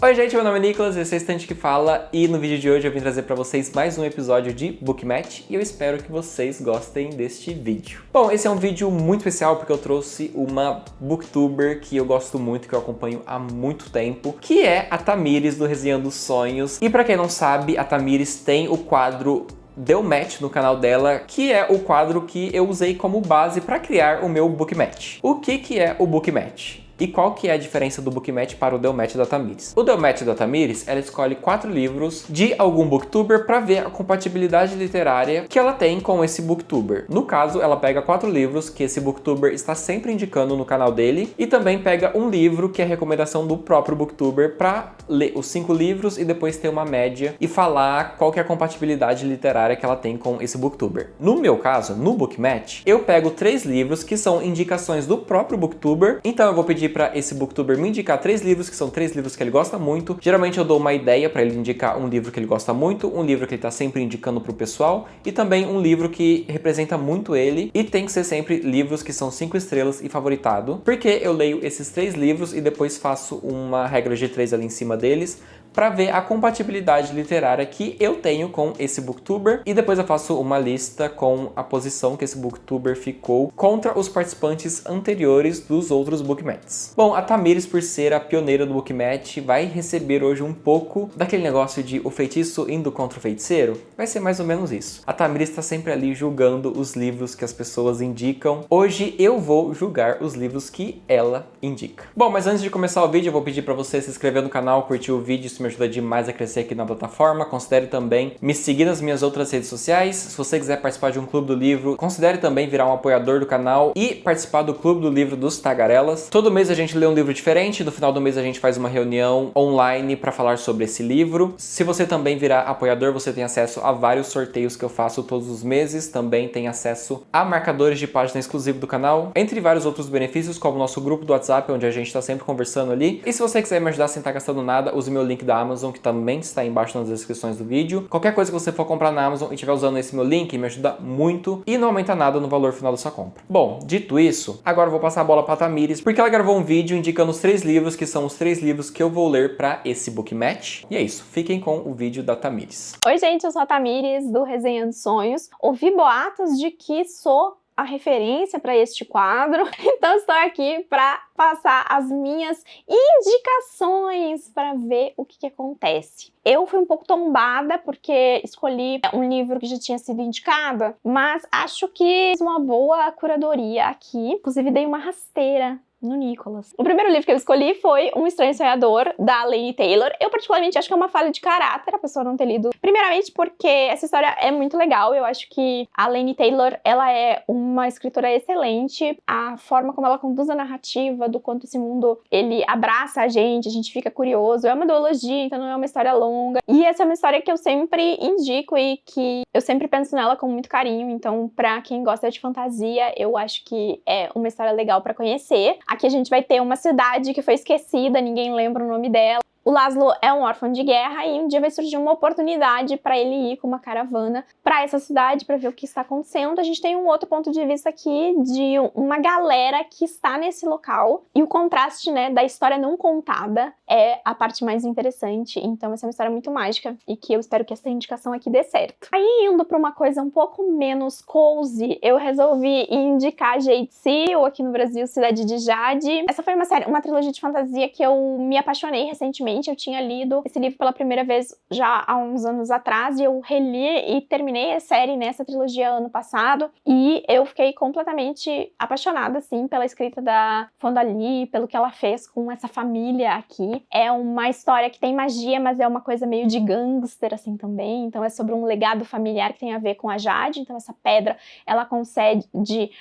Oi gente, meu nome é Nicolas, esse é o Estante que Fala e no vídeo de hoje eu vim trazer pra vocês mais um episódio de Bookmatch e eu espero que vocês gostem deste vídeo. Bom, esse é um vídeo muito especial porque eu trouxe uma booktuber que eu gosto muito, que eu acompanho há muito tempo, que é a Tamires do Resenhando Sonhos. E pra quem não sabe, a Tamires tem o quadro Deu Match no canal dela, que é o quadro que eu usei como base para criar o meu Bookmatch. O que é o Bookmatch? E qual que é a diferença do Bookmatch para o Deu Match da Tamires? O Deu Match da Tamires, ela escolhe 4 livros de algum booktuber para ver a compatibilidade literária que ela tem com esse booktuber. No caso, ela pega 4 livros que esse booktuber está sempre indicando no canal dele e também pega um livro que é recomendação do próprio booktuber para ler os 5 livros e depois ter uma média e falar qual que é a compatibilidade literária que ela tem com esse booktuber. No meu caso, no Bookmatch, eu pego 3 livros que são indicações do próprio booktuber, então eu vou pedir para esse booktuber me indicar 3 livros, que são 3 livros que ele gosta muito. Geralmente eu dou uma ideia para ele indicar um livro que ele gosta muito, um livro que ele tá sempre indicando pro pessoal e também um livro que representa muito ele, e tem que ser sempre livros que são 5 estrelas e favoritado, porque eu leio esses 3 livros e depois faço uma regra de 3 ali em cima deles para ver a compatibilidade literária que eu tenho com esse booktuber, e depois eu faço uma lista com a posição que esse booktuber ficou contra os participantes anteriores dos outros bookmatches. Bom, a Tamires, por ser a pioneira do Bookmatch, vai receber hoje um pouco daquele negócio de o feitiço indo contra o feiticeiro. Vai ser mais ou menos isso. A Tamires está sempre ali julgando os livros que as pessoas indicam. Hoje eu vou julgar os livros que ela indica. Bom, mas antes de começar o vídeo, eu vou pedir para você se inscrever no canal, curtir o vídeo, isso me ajuda demais a crescer aqui na plataforma. Considere também me seguir nas minhas outras redes sociais. Se você quiser participar de um clube do livro, considere também virar um apoiador do canal e participar do clube do livro dos Tagarelas. Todo mês a gente lê um livro diferente, no final do mês a gente faz uma reunião online para falar sobre esse livro. Se você também virar apoiador, você tem acesso a vários sorteios que eu faço todos os meses, também tem acesso a marcadores de página exclusivo do canal, entre vários outros benefícios, como o nosso grupo do WhatsApp, onde a gente está sempre conversando ali. E se você quiser me ajudar sem estar gastando nada, use meu link da Amazon, que também está aí embaixo nas descrições do vídeo. Qualquer coisa que você for comprar na Amazon e estiver usando esse meu link, me ajuda muito e não aumenta nada no valor final da sua compra. Bom, dito isso, agora eu vou passar a bola para a Tamires, porque ela gravou um vídeo indicando os 3 livros, que são os 3 livros que eu vou ler para esse Bookmatch. E é isso, fiquem com o vídeo da Tamires. Oi gente, eu sou a Tamires do Resenhando Sonhos. Ouvi boatos de que sou a referência para este quadro, então estou aqui para passar as minhas indicações para ver o que acontece. Eu fui um pouco tombada porque escolhi um livro que já tinha sido indicado, mas acho que fiz uma boa curadoria aqui, inclusive dei uma rasteira no Nicolas. O primeiro livro que eu escolhi foi Um Estranho Sonhador, da Laini Taylor. Eu particularmente acho que é uma falha de caráter a pessoa não ter lido. Primeiramente porque essa história é muito legal. Eu acho que a Laini Taylor, ela é uma escritora excelente. A forma como ela conduz a narrativa, do quanto esse mundo, ele abraça a gente fica curioso. É uma duologia, então não é uma história longa. E essa é uma história que eu sempre indico e que eu sempre penso nela com muito carinho. Então, pra quem gosta de fantasia, eu acho que é uma história legal pra conhecer. Aqui a gente vai ter uma cidade que foi esquecida, ninguém lembra o nome dela. O Laszlo é um órfão de guerra e um dia vai surgir uma oportunidade para ele ir com uma caravana para essa cidade para ver o que está acontecendo. A gente tem um outro ponto de vista aqui de uma galera que está nesse local, e o contraste, né, da história não contada é a parte mais interessante. Então essa é uma história muito mágica e que eu espero que essa indicação aqui dê certo. Aí, indo para uma coisa um pouco menos cozy, eu resolvi indicar Jade Sea, ou aqui no Brasil Cidade de Jade. Essa foi uma trilogia de fantasia que eu me apaixonei recentemente. Eu tinha lido esse livro pela primeira vez já há uns anos atrás e eu reli e terminei a série nessa trilogia ano passado, e eu fiquei completamente apaixonada, assim, pela escrita da Fonda Lee, pelo que ela fez com essa família aqui. É uma história que tem magia, mas é uma coisa meio de gangster, assim, também. Então é sobre um legado familiar que tem a ver com a Jade. Então essa pedra, ela concede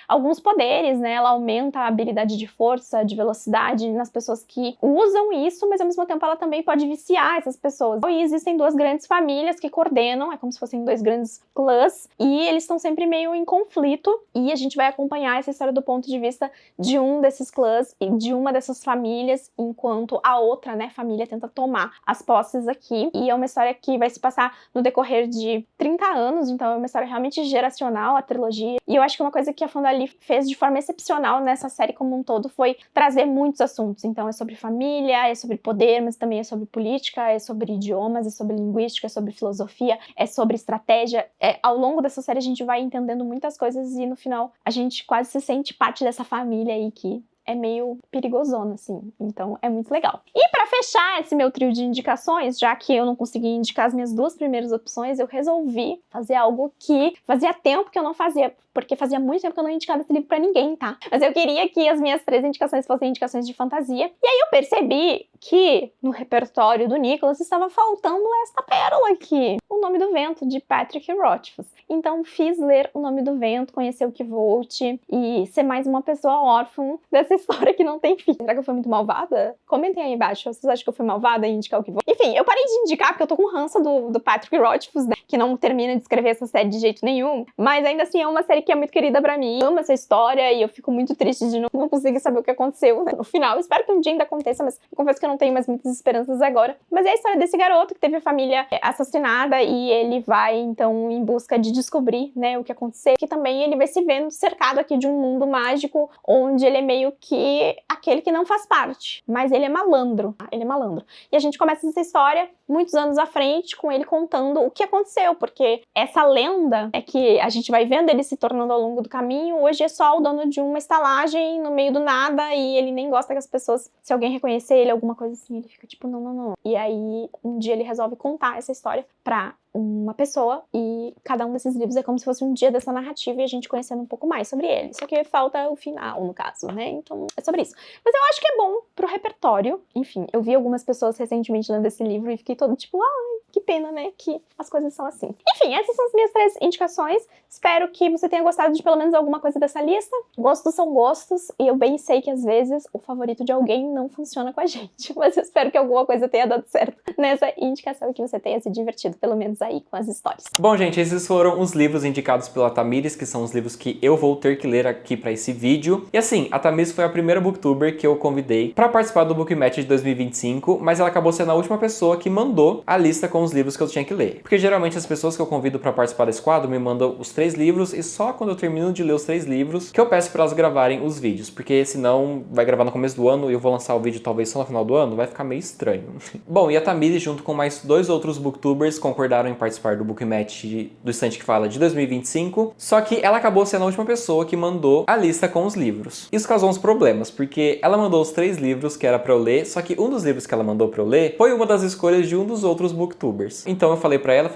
alguns poderes, né? Ela aumenta a habilidade de força, de velocidade nas pessoas que usam isso, mas ao mesmo tempo ela também pode viciar essas pessoas. E existem 2 grandes famílias que coordenam, é como se fossem 2 grandes clãs, e eles estão sempre meio em conflito, e a gente vai acompanhar essa história do ponto de vista de um desses clãs e de uma dessas famílias, enquanto a outra, né, família tenta tomar as posses aqui. E é uma história que vai se passar no decorrer de 30 anos, então é uma história realmente geracional, a trilogia. E eu acho que uma coisa que a Fonda Lee fez de forma excepcional nessa série como um todo foi trazer muitos assuntos. Então é sobre família, é sobre poder, mas também também é sobre política, é sobre idiomas, é sobre linguística, é sobre filosofia, é sobre estratégia. Ao longo dessa série a gente vai entendendo muitas coisas e no final a gente quase se sente parte dessa família aí que é meio perigosona, assim. Então, é muito legal. E pra fechar esse meu trio de indicações, já que eu não consegui indicar as minhas 2 primeiras opções, eu resolvi fazer algo que fazia tempo que eu não fazia, porque fazia muito tempo que eu não indicava esse livro pra ninguém, tá? Mas eu queria que as minhas 3 indicações fossem indicações de fantasia. E aí eu percebi que no repertório do Nicholas estava faltando esta pérola aqui. O Nome do Vento, de Patrick Rothfuss. Então fiz ler O Nome do Vento, conhecer o Kvolt e ser mais uma pessoa órfã dessa história que não tem fim. Será que eu fui muito malvada? Comentem aí embaixo, vocês acham que eu fui malvada em indicar o Kvolt? Enfim, eu parei de indicar porque eu tô com rança do Patrick Rothfuss, né? Que não termina de escrever essa série de jeito nenhum. Mas ainda assim é uma série que é muito querida pra mim. Eu amo essa história e eu fico muito triste de não conseguir saber o que aconteceu, né, no final. Eu espero que um dia ainda aconteça, mas eu confesso que eu não tenho mais muitas esperanças agora. Mas é a história desse garoto que teve a família assassinada e ele vai, então, em busca de descobrir, né, o que aconteceu. Que também ele vai se vendo cercado aqui de um mundo mágico onde ele é meio que aquele que não faz parte. Mas ele é malandro. Ele é malandro. E a gente começa essa história muitos anos à frente com ele contando o que aconteceu, porque essa lenda é que a gente vai vendo ele se tornando ao longo do caminho. Hoje é só o dono de uma estalagem no meio do nada e ele nem gosta que as pessoas, se alguém reconhecer ele, alguma coisa assim, ele fica tipo, não, não, não. E aí, um dia ele resolve contar essa história pra uma pessoa e cada um desses livros é como se fosse um dia dessa narrativa e a gente conhecendo um pouco mais sobre ele. Só que falta o final, no caso, né? Então, é sobre isso. Mas eu acho que é bom pro repertório. Enfim, eu vi algumas pessoas recentemente lendo esse livro e fiquei todo tipo, ai, que pena, né? Que as coisas são assim. Enfim, essas são as minhas 3 indicações. Espero que você tenha gostado de pelo menos alguma coisa dessa lista. Gostos são gostos e eu bem sei que às vezes o favorito de alguém não funciona com a gente. Mas eu espero que alguma coisa tenha dado certo nessa indicação e que você tenha se divertido, pelo menos aí com as histórias. Bom, gente, esses foram os livros indicados pela Tamires, que são os livros que eu vou ter que ler aqui pra esse vídeo. E assim, a Tamires foi a primeira booktuber que eu convidei pra participar do Book Match de 2025, mas ela acabou sendo a última pessoa que mandou a lista com os livros que eu tinha que ler. Porque geralmente as pessoas que eu convido pra participar desse quadro me mandam os 3 livros e só quando eu termino de ler os 3 livros que eu peço pra elas gravarem os vídeos, porque senão vai gravar no começo do ano e eu vou lançar o vídeo talvez só no final do ano, vai ficar meio estranho. Bom, e a Tamires junto com mais 2 outros booktubers concordaram em participar do Book Match do Estante que Fala de 2025, só que ela acabou sendo a última pessoa que mandou a lista com os livros. Isso causou uns problemas, porque ela mandou os 3 livros que era pra eu ler, só que um dos livros que ela mandou pra eu ler foi uma das escolhas de um dos outros booktubers. Então eu falei pra ela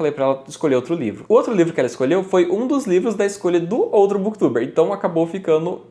escolher outro livro. O outro livro que ela escolheu foi um dos livros da escolha do outro booktuber, então acabou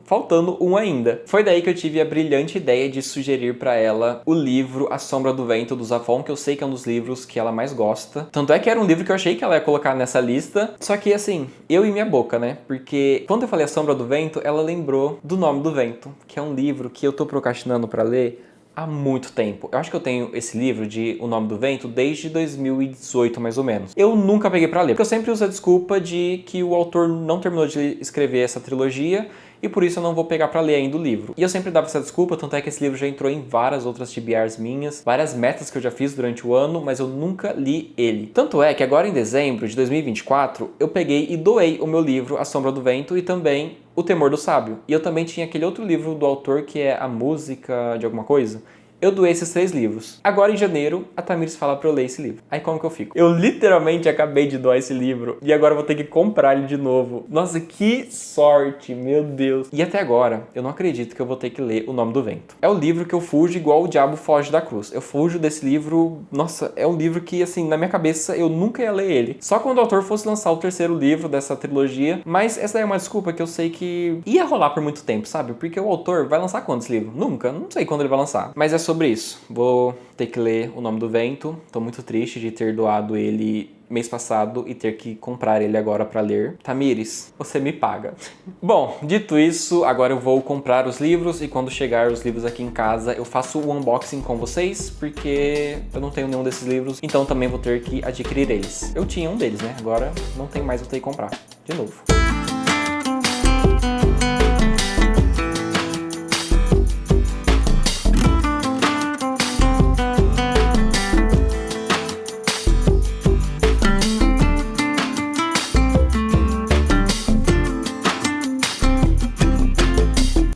faltando um ainda. Foi daí que eu tive a brilhante ideia de sugerir pra ela o livro A Sombra do Vento, do Zafon, que eu sei que é um dos livros que ela mais gosta. Tanto é que era um livro que eu achei que ela ia colocar nessa lista, só que assim, eu e minha boca, né? Porque quando eu falei A Sombra do Vento, ela lembrou do Nome do Vento, que é um livro que eu tô procrastinando pra ler há muito tempo. Eu acho que eu tenho esse livro de O Nome do Vento desde 2018, mais ou menos. Eu nunca peguei pra ler, porque eu sempre uso a desculpa de que o autor não terminou de escrever essa trilogia e por isso eu não vou pegar pra ler ainda o livro. E eu sempre dava essa desculpa, tanto é que esse livro já entrou em várias outras TBRs minhas, várias metas que eu já fiz durante o ano, mas eu nunca li ele. Tanto é que agora em dezembro de 2024, eu peguei e doei o meu livro A Sombra do Vento e também O Temor do Sábio. E eu também tinha aquele outro livro do autor que é A Música de alguma coisa. Eu doei esses 3 livros. Agora em janeiro, a Tamires fala pra eu ler esse livro. Aí como que eu fico? Eu literalmente acabei de doar esse livro e agora eu vou ter que comprar ele de novo. Nossa, que sorte, meu Deus. E até agora, eu não acredito que eu vou ter que ler O Nome do Vento. É o livro que eu fujo igual o diabo foge da cruz. Eu fujo desse livro, nossa, é um livro que assim, na minha cabeça, eu nunca ia ler ele. Só quando o autor fosse lançar o 3º livro dessa trilogia, mas essa é uma desculpa que eu sei que ia rolar por muito tempo, sabe? Porque o autor vai lançar quando esse livro? Nunca, não sei quando ele vai lançar. Mas é sobre isso. Vou ter que ler O Nome do Vento. Tô muito triste de ter doado ele mês passado e ter que comprar ele agora pra ler. Tamires, você me paga. Bom, dito isso, agora eu vou comprar os livros e quando chegar os livros aqui em casa, eu faço o unboxing com vocês, porque eu não tenho nenhum desses livros, então também vou ter que adquirir eles. Eu tinha um deles, né? Agora não tenho mais, vou ter que comprar de novo.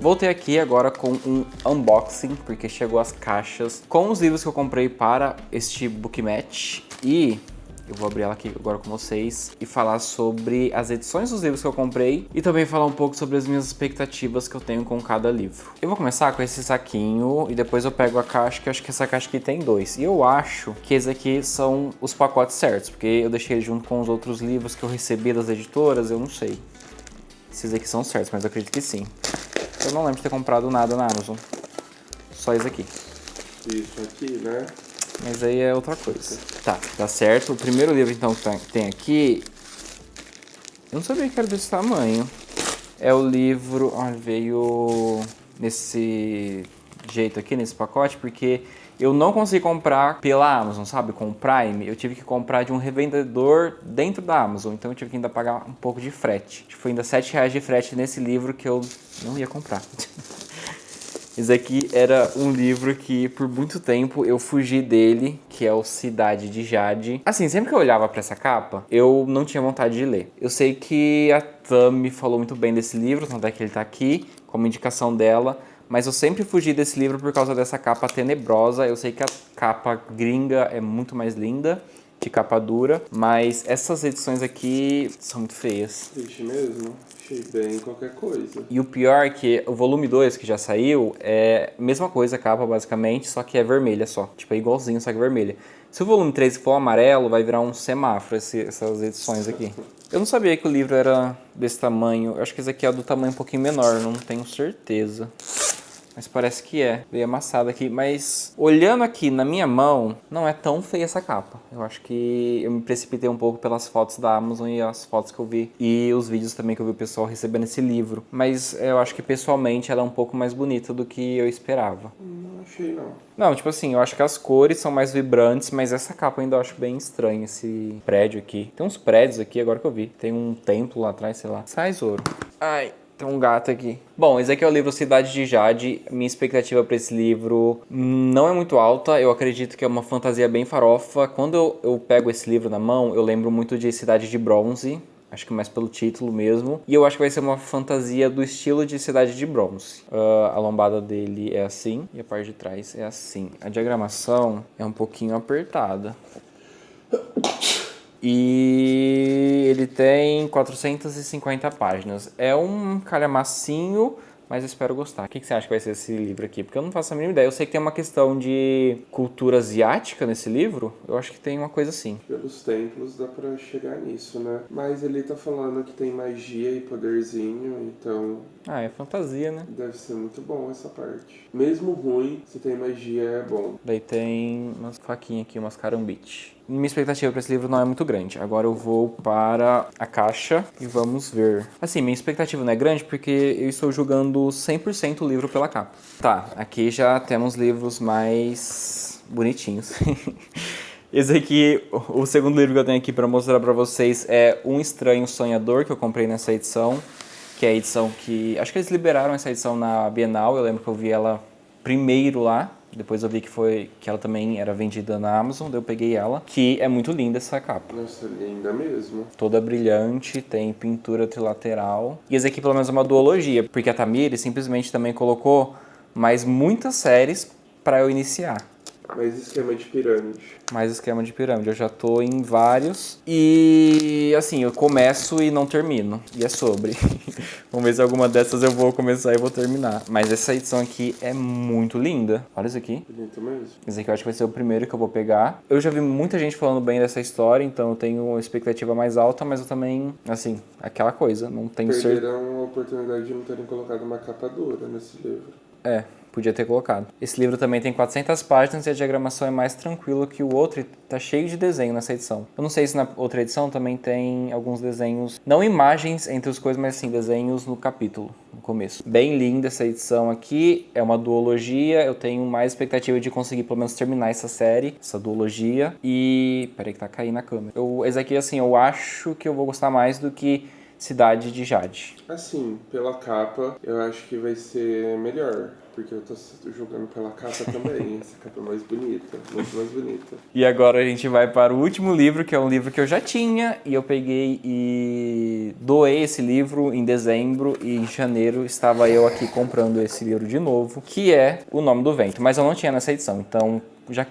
Voltei aqui agora com um unboxing, porque chegou as caixas com os livros que eu comprei para este book match. E eu vou abrir ela aqui agora com vocês e falar sobre as edições dos livros que eu comprei e também falar um pouco sobre as minhas expectativas que eu tenho com cada livro. Eu vou começar com esse saquinho e depois eu pego a caixa, que eu acho que essa caixa aqui tem 2. E eu acho que esses aqui são os pacotes certos, porque eu deixei ele junto com os outros livros que eu recebi das editoras, eu não sei. Esses aqui são certos, mas eu acredito que sim. Eu não lembro de ter comprado nada na Amazon. Só esse aqui. Isso aqui, né? Mas aí é outra coisa. Tá certo. O primeiro livro, então, que tem aqui... Eu não sabia que era desse tamanho. É o livro... Olha, veio nesse jeito aqui, nesse pacote, porque eu não consegui comprar pela Amazon, sabe? Com o Prime. Eu tive que comprar de um revendedor dentro da Amazon. Então eu tive que ainda pagar um pouco de frete. Foi ainda R$7 de frete nesse livro que eu não ia comprar. Esse aqui era um livro que por muito tempo eu fugi dele, que é o Cidade de Jade. Assim, sempre que eu olhava pra essa capa, eu não tinha vontade de ler. Eu sei que a Tami falou muito bem desse livro, tanto é que ele tá aqui, como indicação dela. Mas eu sempre fugi desse livro por causa dessa capa tenebrosa. Eu sei que a capa gringa é muito mais linda, de capa dura, mas essas edições aqui são muito feias. Triste mesmo. Achei bem qualquer coisa. E o pior é que o volume 2, que já saiu, é a mesma coisa a capa, basicamente, só que é vermelha só. Tipo, é igualzinho, só que vermelha. Se o volume 3 for amarelo, vai virar um semáforo essas edições aqui. Eu não sabia que o livro era desse tamanho. Eu acho que esse aqui é do tamanho um pouquinho menor, não tenho certeza. Mas parece que é. Veio amassado aqui. Mas olhando aqui na minha mão, não é tão feia essa capa. Eu acho que eu me precipitei um pouco pelas fotos da Amazon e as fotos que eu vi. E os vídeos também que eu vi o pessoal recebendo esse livro. Mas eu acho que pessoalmente ela é um pouco mais bonita do que eu esperava. Não achei, não. Não, tipo assim, eu acho que as cores são mais vibrantes, mas essa capa eu ainda acho bem estranha, esse prédio aqui. Tem uns prédios aqui, agora que eu vi. Tem um templo lá atrás, sei lá. Sai, Zoro. Ai... Tem um gato aqui. Bom, esse aqui é o livro Cidade de Jade. Minha expectativa para esse livro não é muito alta. Eu acredito que é uma fantasia bem farofa. Quando eu pego esse livro na mão, eu lembro muito de Cidade de Bronze. Acho que mais pelo título mesmo. E eu acho que vai ser uma fantasia do estilo de Cidade de Bronze. A lombada dele é assim e a parte de trás é assim. A diagramação é um pouquinho apertada. E ele tem 450 páginas. É um calhamacinho, mas eu espero gostar. O que você acha que vai ser esse livro aqui? Porque eu não faço a mínima ideia. Eu sei que tem uma questão de cultura asiática nesse livro. Eu acho que tem uma coisa assim. Pelos templos dá pra chegar nisso, né? Mas ele tá falando que tem magia e poderzinho, então... Ah, é fantasia, né? Deve ser muito bom essa parte. Mesmo ruim, se tem magia é bom. Daí tem umas faquinhas aqui, umas carambite. Minha expectativa para esse livro não é muito grande. Agora eu vou para a caixa e vamos ver. Assim, minha expectativa não é grande porque eu estou julgando 100% o livro pela capa. Tá, aqui já temos livros mais bonitinhos. Esse aqui, o segundo livro que eu tenho aqui para mostrar para vocês é Um Estranho Sonhador, que eu comprei nessa edição. Que é a edição que... Acho que eles liberaram essa edição na Bienal. Eu lembro que eu vi ela primeiro lá. Depois eu vi que ela também era vendida na Amazon, daí eu peguei ela. Que é muito linda essa capa. Nossa, linda mesmo. Toda brilhante, tem pintura trilateral. E esse aqui pelo menos é uma duologia, porque a Tamires simplesmente também colocou mais muitas séries para eu iniciar. Mais esquema de pirâmide. Mais esquema de pirâmide. Eu já tô em vários. E assim, eu começo e não termino. E é sobre. Vamos ver se alguma dessas eu vou começar e vou terminar. Mas essa edição aqui é muito linda. Olha isso aqui. Bonito mesmo. Esse aqui eu acho que vai ser o primeiro que eu vou pegar. Eu já vi muita gente falando bem dessa história, então eu tenho uma expectativa mais alta, mas eu também, assim, aquela coisa, não tenho certeza. Perderam a oportunidade de não terem colocado uma capa dura nesse livro. É, podia ter colocado. Esse livro também tem 400 páginas e a diagramação é mais tranquila que o outro e tá cheio de desenho nessa edição. Eu não sei se na outra edição também tem alguns desenhos, não imagens entre as coisas, mas sim desenhos no capítulo, no começo. Bem linda essa edição aqui, é uma duologia, eu tenho mais expectativa de conseguir pelo menos terminar essa série, essa duologia. E... peraí que tá caindo na câmera. Esse aqui, assim, eu acho que eu vou gostar mais do que Cidade de Jade. Assim, pela capa, eu acho que vai ser melhor. Porque eu tô julgando pela capa também. Essa capa é mais bonita, muito mais bonita. E agora a gente vai para o último livro, que é um livro que eu já tinha. E eu peguei e doei esse livro em dezembro. E em janeiro estava eu aqui comprando esse livro de novo, que é O Nome do Vento. Mas eu não tinha nessa edição, então... Já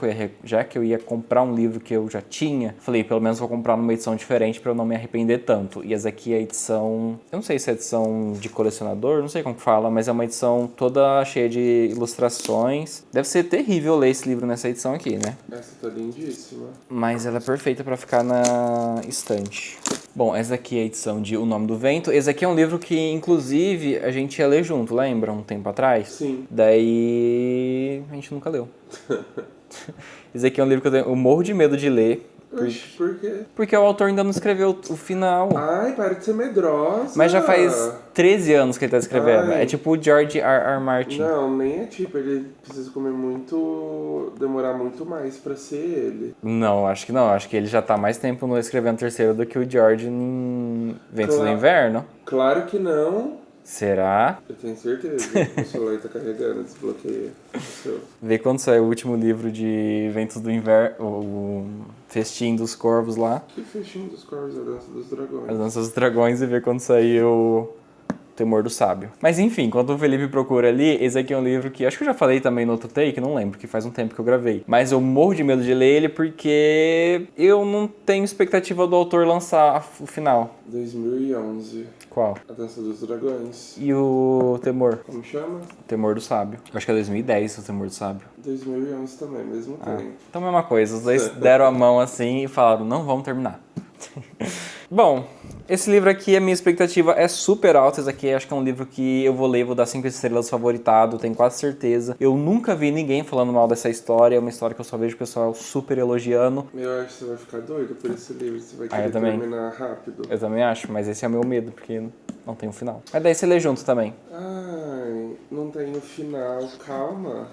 que eu ia comprar um livro que eu já tinha, falei, pelo menos vou comprar numa edição diferente pra eu não me arrepender tanto. E essa aqui é a edição... Eu não sei se é edição de colecionador, não sei como que fala, mas é uma edição toda cheia de ilustrações. Deve ser terrível ler esse livro nessa edição aqui, né? Essa tá lindíssima. Mas ela é perfeita pra ficar na estante. Bom, essa aqui é a edição de O Nome do Vento. Esse aqui é um livro que, inclusive, a gente ia ler junto, lembra? Um tempo atrás? Sim. Daí... a gente nunca leu. Esse aqui é um livro que eu morro de medo de ler. Oxe, por quê? Porque o autor ainda não escreveu o final. Ai, para de ser medrosa. Mas já faz 13 anos que ele tá escrevendo. Ai. É tipo o George R. Martin. Não, nem é tipo, ele precisa comer muito... demorar muito mais pra ser ele. Não, acho que não. Acho que ele já tá mais tempo no escrevendo terceiro do que o George em Ventos do Inverno. Claro que não. Será? Eu tenho certeza. O celular tá carregando, desbloqueia. Vê quando sai o último livro de Ventos do Inverno, o Festim dos Corvos lá. Que festinho dos corvos, a dança dos dragões. As Danças dos Dragões, e vê quando sair o Temor do Sábio. Mas enfim, enquanto o Felipe procura ali, esse aqui é um livro que acho que eu já falei também no outro take, não lembro, que faz um tempo que eu gravei. Mas eu morro de medo de ler ele porque eu não tenho expectativa do autor lançar o final. 2011. Qual? A Dança dos Dragões. E o Temor? Como chama? O Temor do Sábio. Eu acho que é 2010 o Temor do Sábio. 2011 também, mesmo tempo. Então, mesma coisa. Os dois deram a mão assim e falaram, não vamos terminar. Bom, esse livro aqui, a minha expectativa é super alta. Esse aqui acho que é um livro que eu vou ler, vou dar 5 estrelas favoritado, tenho quase certeza. Eu nunca vi ninguém falando mal dessa história, é uma história que eu só vejo o pessoal super elogiando. Eu acho que você vai ficar doido por esse livro, você vai Eu querer também. terminar rápido. Eu também acho, mas esse é o meu medo, porque não tem um final. Mas daí você lê junto também. Ai, não tem no final, calma.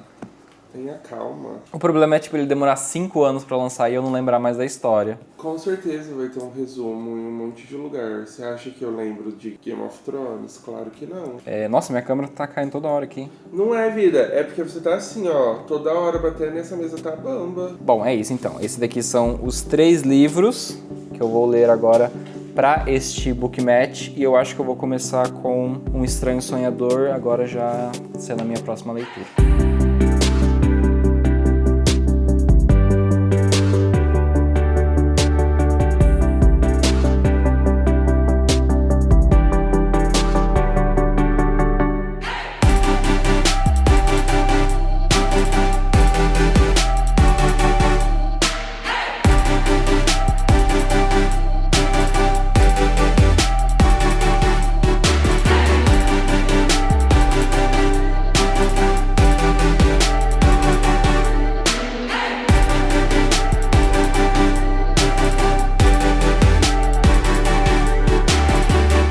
Tenha calma. O problema é, tipo, ele demorar 5 anos pra lançar e eu não lembrar mais da história. Com certeza vai ter um resumo em um monte de lugar. Você acha que eu lembro de Game of Thrones? Claro que não. Nossa, minha câmera tá caindo toda hora aqui. Não é, vida. É porque você tá assim, ó. Toda hora batendo nessa mesa tá bamba. Bom, é isso então. Esse daqui são os 3 livros que eu vou ler agora para este book match. E eu acho que eu vou começar com Um Estranho Sonhador, agora já sendo a minha próxima leitura.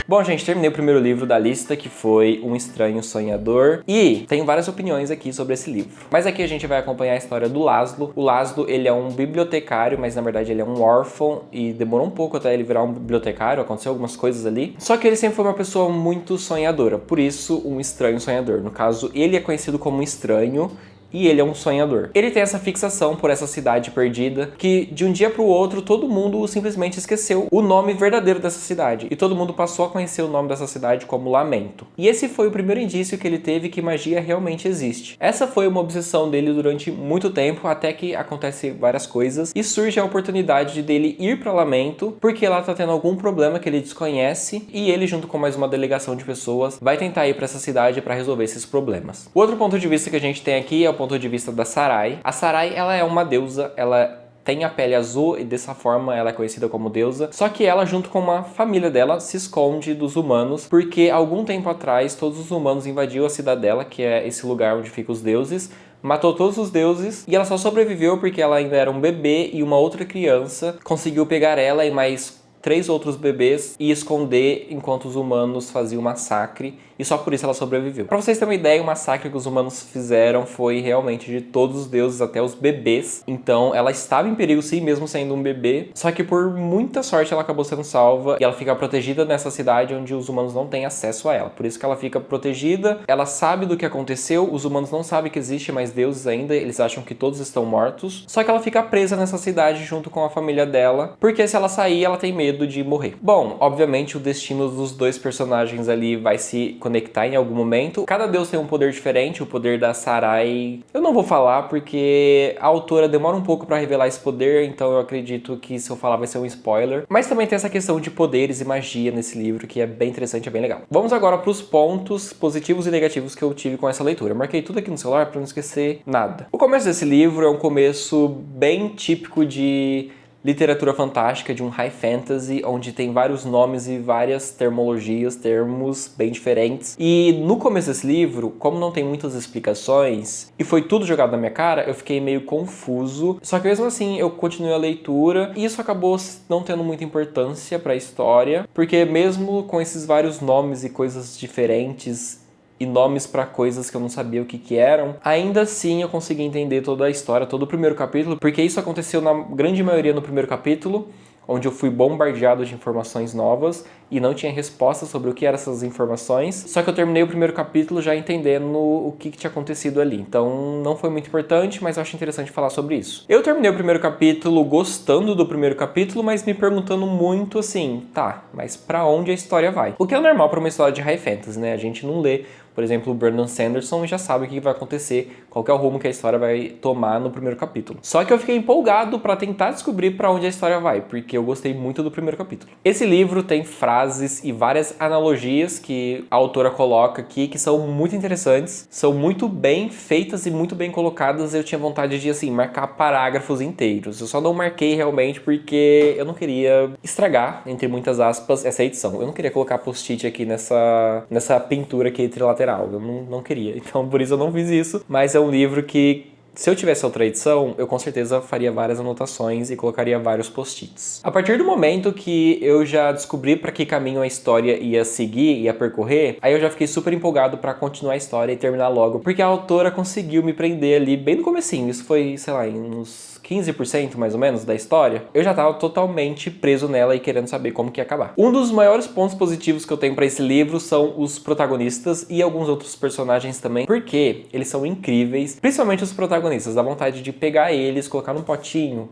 Bom, gente, terminei o primeiro livro da lista, que foi Um Estranho Sonhador, e tenho várias opiniões aqui sobre esse livro. Mas aqui a gente vai acompanhar a história do Laszlo. O Laszlo, ele é um bibliotecário, mas na verdade ele é um órfão, e demorou um pouco até ele virar um bibliotecário, aconteceu algumas coisas ali. Só que ele sempre foi uma pessoa muito sonhadora, por isso Um Estranho Sonhador. No caso, ele é conhecido como um estranho, e ele é um sonhador. Ele tem essa fixação por essa cidade perdida, que de um dia pro outro todo mundo simplesmente esqueceu o nome verdadeiro dessa cidade. E todo mundo passou a conhecer o nome dessa cidade como Lamento. E esse foi o primeiro indício que ele teve que magia realmente existe. Essa foi uma obsessão dele durante muito tempo, até que acontece várias coisas e surge a oportunidade dele ir pra Lamento, porque lá tá tendo algum problema que ele desconhece, e ele, junto com mais uma delegação de pessoas, vai tentar ir pra essa cidade pra resolver esses problemas. O outro ponto de vista que a gente tem aqui é o ponto de vista da Sarai. A Sarai, ela é uma deusa, ela tem a pele azul e dessa forma ela é conhecida como deusa, só que ela, junto com uma família dela, se esconde dos humanos, porque algum tempo atrás todos os humanos invadiram a cidadela, que é esse lugar onde ficam os deuses, matou todos os deuses, e ela só sobreviveu porque ela ainda era um bebê, e uma outra criança conseguiu pegar ela e mais 3 outros bebês e esconder enquanto os humanos faziam um massacre e e só por isso ela sobreviveu. Pra vocês terem uma ideia, o massacre que os humanos fizeram foi realmente de todos os deuses, até os bebês. Então ela estava em perigo sim, mesmo sendo um bebê, só que por muita sorte ela acabou sendo salva e ela fica protegida nessa cidade onde os humanos não têm acesso a ela. Por isso que ela fica protegida, ela sabe do que aconteceu, os humanos não sabem que existe mais deuses ainda, eles acham que todos estão mortos, só que ela fica presa nessa cidade junto com a família dela, porque se ela sair, ela tem medo de morrer. Bom, obviamente o destino dos dois personagens ali vai se conectar em algum momento. Cada deus tem um poder diferente, o poder da Sarai eu não vou falar porque a autora demora um pouco pra revelar esse poder, então eu acredito que se eu falar vai ser um spoiler. Mas também tem essa questão de poderes e magia nesse livro, que é bem interessante, é bem legal. Vamos agora pros pontos positivos e negativos que eu tive com essa leitura. Eu marquei tudo aqui no celular pra não esquecer nada. O começo desse livro é um começo bem típico de literatura fantástica, de um high fantasy, onde tem vários nomes e várias termologias, termos bem diferentes. E no começo desse livro, como não tem muitas explicações, e foi tudo jogado na minha cara, eu fiquei meio confuso. Só que mesmo assim, eu continuei a leitura, e isso acabou não tendo muita importância para a história, porque mesmo com esses vários nomes e coisas diferentes, e nomes para coisas que eu não sabia o que eram, ainda assim eu consegui entender toda a história, todo o primeiro capítulo, porque isso aconteceu na grande maioria no primeiro capítulo, onde eu fui bombardeado de informações novas e não tinha resposta sobre o que eram essas informações, só que eu terminei o primeiro capítulo já entendendo o que tinha acontecido ali, então não foi muito importante, mas eu acho interessante falar sobre isso. Eu terminei o primeiro capítulo gostando do primeiro capítulo, mas me perguntando muito assim, tá, mas pra onde a história vai? O que é normal pra uma história de high fantasy, né? A gente não lê, por exemplo, o Brandon Sanderson e já sabe o que vai acontecer, qual que é o rumo que a história vai tomar no primeiro capítulo. Só que eu fiquei empolgado pra tentar descobrir pra onde a história vai, porque eu gostei muito do primeiro capítulo. Esse livro tem frases e várias analogias que a autora coloca aqui que são muito interessantes, são muito bem feitas e muito bem colocadas. Eu tinha vontade de, assim, marcar parágrafos inteiros. Eu só não marquei realmente porque eu não queria estragar, entre muitas aspas, essa edição. Eu não queria colocar post-it aqui nessa pintura aqui trilateral. Eu não queria. Então, por isso eu não fiz isso. Mas é um livro que, se eu tivesse outra edição, eu com certeza faria várias anotações e colocaria vários post-its. A partir do momento que eu já descobri para que caminho a história ia seguir, ia percorrer, aí eu já fiquei super empolgado para continuar a história e terminar logo, porque a autora conseguiu me prender ali bem no comecinho. Isso foi, sei lá, em uns 15% mais ou menos da história, eu já tava totalmente preso nela e querendo saber como que ia acabar. Um dos maiores pontos positivos que eu tenho pra esse livro são os protagonistas e alguns outros personagens também, porque eles são incríveis, principalmente os protagonistas, dá vontade de pegar eles, colocar num potinho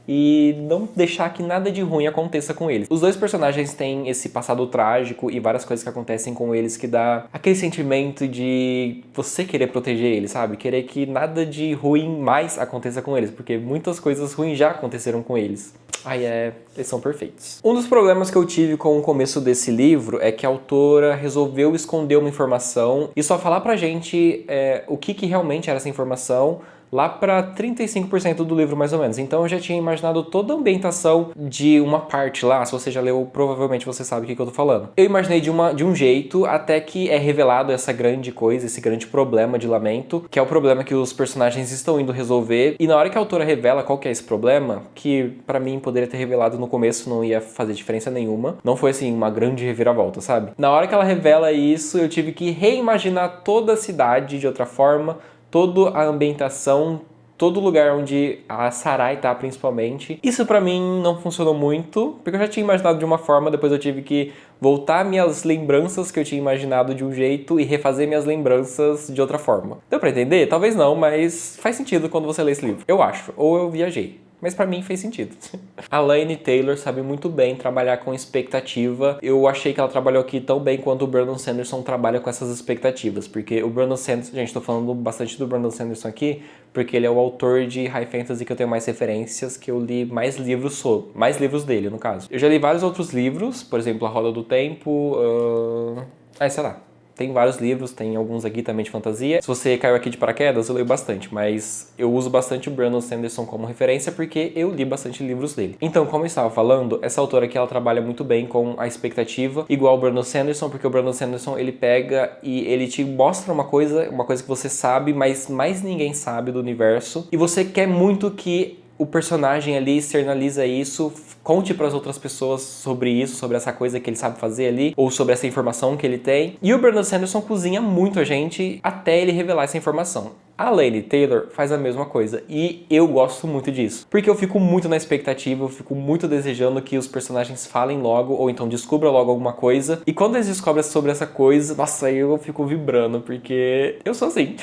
e não deixar que nada de ruim aconteça com eles. Os dois personagens têm esse passado trágico e várias coisas que acontecem com eles que dá aquele sentimento de você querer proteger eles, sabe? Querer que nada de ruim mais aconteça com eles, porque muitas coisas ruins já aconteceram com eles. Eles são perfeitos. Um dos problemas que eu tive com o começo desse livro é que a autora resolveu esconder uma informação e só falar pra gente o que realmente era essa informação lá para 35% do livro, mais ou menos. Então eu já tinha imaginado toda a ambientação de uma parte lá. Se você já leu, provavelmente você sabe o que eu tô falando. Eu imaginei de um jeito, até que é revelado essa grande coisa, esse grande problema de Lamento, que é o problema que os personagens estão indo resolver. E na hora que a autora revela qual que é esse problema, que pra mim poderia ter revelado no começo, não ia fazer diferença nenhuma. Não foi assim uma grande reviravolta, sabe? Na hora que ela revela isso, eu tive que reimaginar toda a cidade de outra forma, toda a ambientação, todo lugar onde a Sarai tá, principalmente. Isso pra mim não funcionou muito, porque eu já tinha imaginado de uma forma, depois eu tive que voltar minhas lembranças que eu tinha imaginado de um jeito e refazer minhas lembranças de outra forma. Deu pra entender? Talvez não, mas faz sentido quando você lê esse livro. Eu acho. Ou eu viajei. Mas pra mim fez sentido. A Laini Taylor sabe muito bem trabalhar com expectativa. Eu achei que ela trabalhou aqui tão bem quanto o Brandon Sanderson trabalha com essas expectativas. Porque o Brandon Sanderson... Gente, tô falando bastante do Brandon Sanderson aqui, porque ele é o autor de High Fantasy que eu tenho mais referências, que eu li mais livros sobre. Mais livros dele, no caso. Eu já li vários outros livros, por exemplo, A Roda do Tempo... sei lá. Tem vários livros, tem alguns aqui também de fantasia. Se você caiu aqui de paraquedas, eu leio bastante, mas eu uso bastante o Brandon Sanderson como referência porque eu li bastante livros dele. Então, como eu estava falando, essa autora aqui, ela trabalha muito bem com a expectativa, igual o Brandon Sanderson, porque o Brandon Sanderson, ele pega e ele te mostra uma coisa que você sabe, mas mais ninguém sabe do universo, e você quer muito que o personagem ali externaliza isso, conte para as outras pessoas sobre isso, sobre essa coisa que ele sabe fazer ali, ou sobre essa informação que ele tem. E o Brandon Sanderson cozinha muito a gente até ele revelar essa informação. A Laini Taylor faz a mesma coisa, e eu gosto muito disso, porque eu fico muito na expectativa, eu fico muito desejando que os personagens falem logo, ou então descubram logo alguma coisa, e quando eles descobrem sobre essa coisa, nossa, aí eu fico vibrando, porque eu sou assim.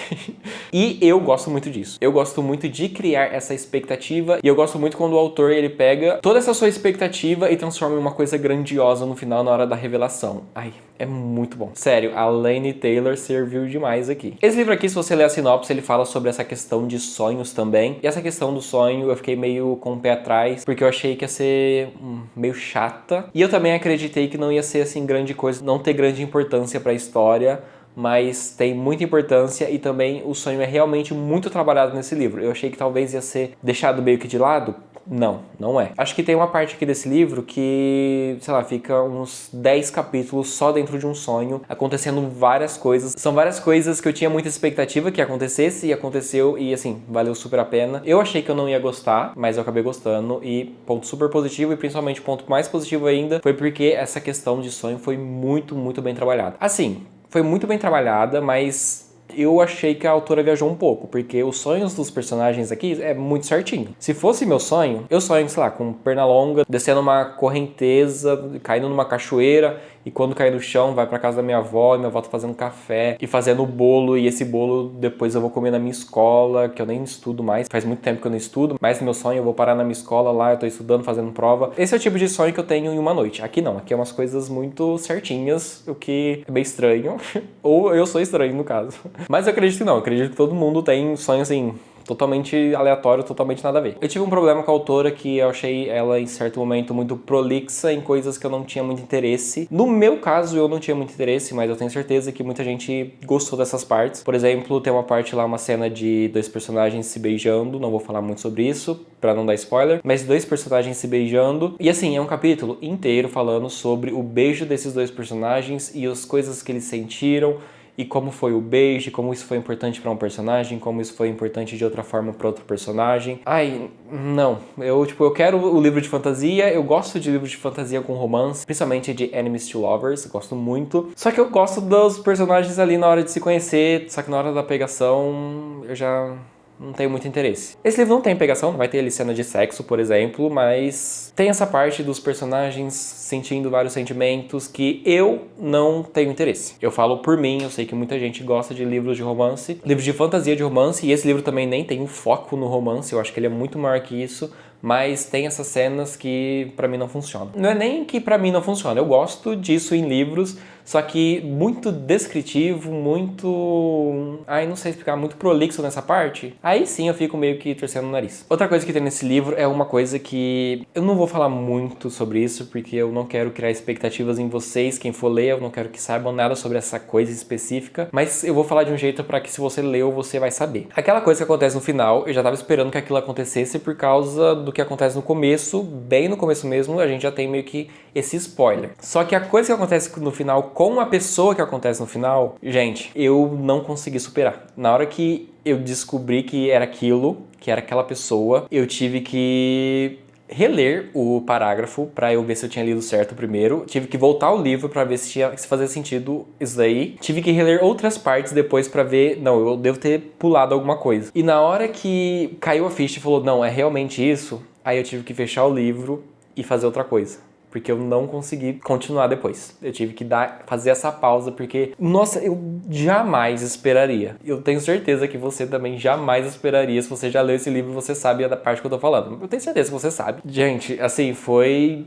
E eu gosto muito disso, eu gosto muito de criar essa expectativa, e eu gosto muito quando o autor, ele pega toda essa sua expectativa e transforma em uma coisa grandiosa no final, na hora da revelação. Ai, é muito bom. Sério, a Laini Taylor serviu demais aqui. Esse livro aqui, se você ler a sinopse, ele fala sobre essa questão de sonhos também. E essa questão do sonho eu fiquei meio com o pé atrás, porque eu achei que ia ser meio chata. E eu também acreditei que não ia ser assim grande coisa, não ter grande importância pra história, mas tem muita importância e também o sonho é realmente muito trabalhado nesse livro. Eu achei que talvez ia ser deixado meio que de lado. Não, não é. Acho que tem uma parte aqui desse livro que, sei lá, fica uns 10 capítulos só dentro de um sonho, acontecendo várias coisas. São várias coisas que eu tinha muita expectativa que acontecesse e aconteceu e, assim, valeu super a pena. Eu achei que eu não ia gostar, mas eu acabei gostando e ponto super positivo e principalmente ponto mais positivo ainda foi porque essa questão de sonho foi muito, muito bem trabalhada. Assim, foi muito bem trabalhada, mas eu achei que a autora viajou um pouco, porque os sonhos dos personagens aqui é muito certinho. Se fosse meu sonho, eu sonho, sei lá, com perna longa, descendo uma correnteza, caindo numa cachoeira, e quando cair no chão, vai pra casa da minha avó, e minha avó tá fazendo café, e fazendo bolo, e esse bolo depois eu vou comer na minha escola, que eu nem estudo mais, faz muito tempo que eu não estudo, mas no meu sonho eu vou parar na minha escola lá, eu tô estudando, fazendo prova. Esse é o tipo de sonho que eu tenho em uma noite. Aqui não, aqui é umas coisas muito certinhas, o que é bem estranho, ou eu sou estranho no caso. Mas eu acredito que não, eu acredito que todo mundo tem sonhos assim, totalmente aleatório, totalmente nada a ver. Eu tive um problema com a autora que eu achei ela em certo momento muito prolixa em coisas que eu não tinha muito interesse. No meu caso eu não tinha muito interesse, mas eu tenho certeza que muita gente gostou dessas partes. Por exemplo, tem uma parte lá, uma cena de dois personagens se beijando, não vou falar muito sobre isso pra não dar spoiler, mas dois personagens se beijando. E assim, é um capítulo inteiro falando sobre o beijo desses dois personagens e as coisas que eles sentiram, e como foi o beijo, como isso foi importante pra um personagem, como isso foi importante de outra forma pra outro personagem. Ai, não. Eu quero o livro de fantasia, eu gosto de livros de fantasia com romance, principalmente de Enemies to Lovers, gosto muito. Só que eu gosto dos personagens ali na hora de se conhecer, só que na hora da pegação eu já não tenho muito interesse. Esse livro não tem pegação, não vai ter ali cena de sexo, por exemplo, mas tem essa parte dos personagens sentindo vários sentimentos que eu não tenho interesse. Eu falo por mim, eu sei que muita gente gosta de livros de romance, livros de fantasia de romance, e esse livro também nem tem um foco no romance, eu acho que ele é muito maior que isso, mas tem essas cenas que pra mim não funcionam. Não é nem que pra mim não funciona, eu gosto disso em livros, só que muito descritivo, muito... ai, não sei explicar, muito prolixo nessa parte. Aí sim eu fico meio que torcendo o nariz. Outra coisa que tem nesse livro é uma coisa que eu não vou falar muito sobre isso, porque eu não quero criar expectativas em vocês, quem for ler, eu não quero que saibam nada sobre essa coisa específica, mas eu vou falar de um jeito pra que se você leu, você vai saber. Aquela coisa que acontece no final, eu já tava esperando que aquilo acontecesse por causa do que acontece no começo, bem no começo mesmo, a gente já tem meio que esse spoiler. Só que a coisa que acontece no final com a pessoa que acontece no final, gente, eu não consegui superar. Na hora que eu descobri que era aquilo, que era aquela pessoa, eu tive que reler o parágrafo pra eu ver se eu tinha lido certo primeiro. Tive que voltar o livro pra ver se fazia sentido isso daí. Tive que reler outras partes depois pra ver, não, eu devo ter pulado alguma coisa. E na hora que caiu a ficha e falou, não, é realmente isso, aí eu tive que fechar o livro e fazer outra coisa. Porque eu não consegui continuar depois. Eu tive que fazer essa pausa, porque, nossa, eu jamais esperaria. Eu tenho certeza que você também jamais esperaria. Se você já leu esse livro, você sabe da parte que eu tô falando. Eu tenho certeza que você sabe. Gente, assim, foi.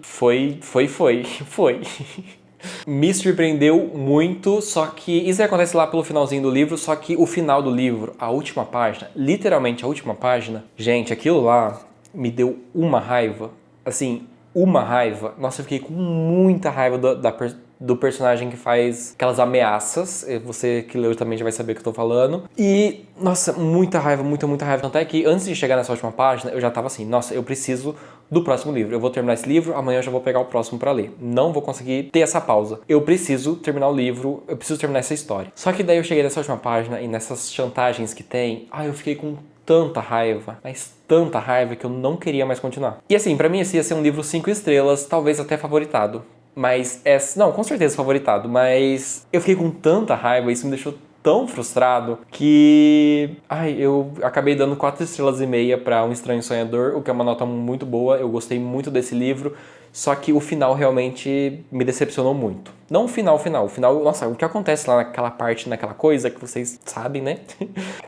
Me surpreendeu muito, só que isso acontece lá pelo finalzinho do livro, só que o final do livro, a última página, literalmente a última página, gente, aquilo lá me deu uma raiva, assim, uma raiva. Nossa, eu fiquei com muita raiva do personagem que faz aquelas ameaças. Você que leu também já vai saber o que eu tô falando. E, nossa, muita raiva, muita raiva. Tanto é que antes de chegar nessa última página, eu já tava assim, nossa, eu preciso do próximo livro. Eu vou terminar esse livro, amanhã eu já vou pegar o próximo pra ler. Não vou conseguir ter essa pausa. Eu preciso terminar o livro, eu preciso terminar essa história. Só que daí eu cheguei nessa última página e nessas chantagens que tem, eu fiquei com tanta raiva, mas tanta raiva que eu não queria mais continuar. E assim, pra mim esse ia ser um livro 5 estrelas, talvez até favoritado. Mas, não, com certeza favoritado, mas eu fiquei com tanta raiva, isso me deixou tão frustrado que eu acabei dando 4 estrelas e meia pra Um Estranho Sonhador, o que é uma nota muito boa. Eu gostei muito desse livro, só que o final realmente me decepcionou muito. Não o final, nossa, o que acontece lá naquela parte, naquela coisa que vocês sabem, né?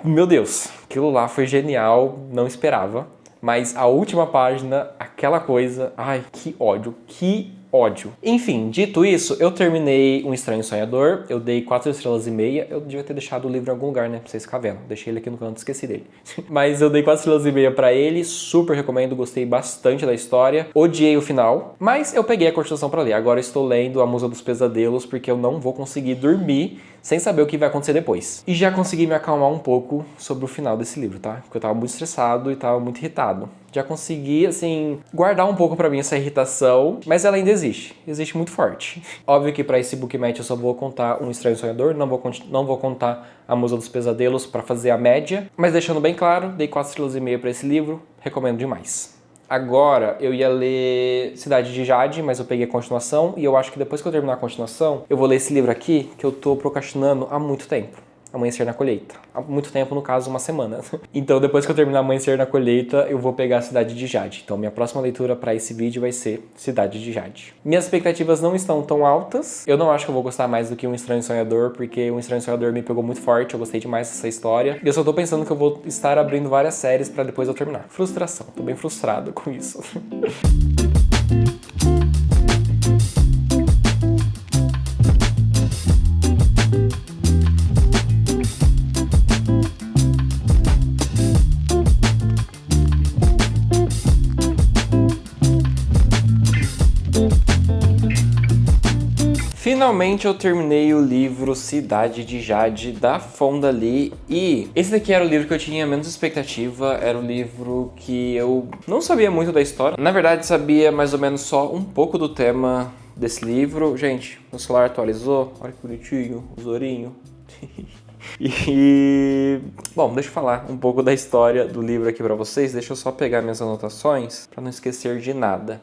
Meu Deus, aquilo lá foi genial, não esperava. Mas a última página, aquela coisa, que ódio, que ódio. Enfim, dito isso, eu terminei Um Estranho Sonhador, eu dei 4 estrelas e meia, eu devia ter deixado o livro em algum lugar, né, pra vocês ficarem vendo, deixei ele aqui no canto, esqueci dele. Mas eu dei 4 estrelas e meia pra ele, super recomendo, gostei bastante da história, odiei o final, mas eu peguei a continuação pra ler. Agora eu estou lendo A Musa dos Pesadelos, porque eu não vou conseguir dormir sem saber o que vai acontecer depois. E já consegui me acalmar um pouco sobre o final desse livro, tá? Porque eu tava muito estressado e tava muito irritado. Já consegui, assim, guardar um pouco pra mim essa irritação, mas ela ainda existe. Existe muito forte. Óbvio que pra esse bookmatch eu só vou contar Um Estranho Sonhador, não vou contar A Musa dos Pesadelos pra fazer a média. Mas deixando bem claro, dei 4 estrelas e meia pra esse livro, recomendo demais. Agora eu ia ler Cidade de Jade, mas eu peguei a continuação e eu acho que depois que eu terminar a continuação, eu vou ler esse livro aqui que eu tô procrastinando há muito tempo. Amanhecer na Colheita. Há muito tempo, no caso, uma semana. Então, depois que eu terminar Amanhecer na Colheita, eu vou pegar a Cidade de Jade. Então, minha próxima leitura para esse vídeo vai ser Cidade de Jade. Minhas expectativas não estão tão altas. Eu não acho que eu vou gostar mais do que Um Estranho Sonhador, porque Um Estranho Sonhador me pegou muito forte, eu gostei demais dessa história. E eu só tô pensando que eu vou estar abrindo várias séries para depois eu terminar. Frustração. Tô bem frustrado com isso. Finalmente eu terminei o livro Cidade de Jade, da Fonda Lee, e esse daqui era o livro que eu tinha menos expectativa, era o livro que eu não sabia muito da história. Na verdade, sabia mais ou menos só um pouco do tema desse livro. Gente, meu celular atualizou, olha que bonitinho, o Zorinho. E, bom, deixa eu falar um pouco da história do livro aqui pra vocês, deixa eu só pegar minhas anotações pra não esquecer de nada.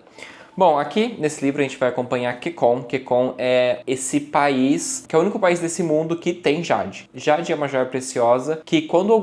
Bom, aqui nesse livro a gente vai acompanhar Kekon. Kekon é esse país, que é o único país desse mundo que tem Jade. Jade é uma joia preciosa que quando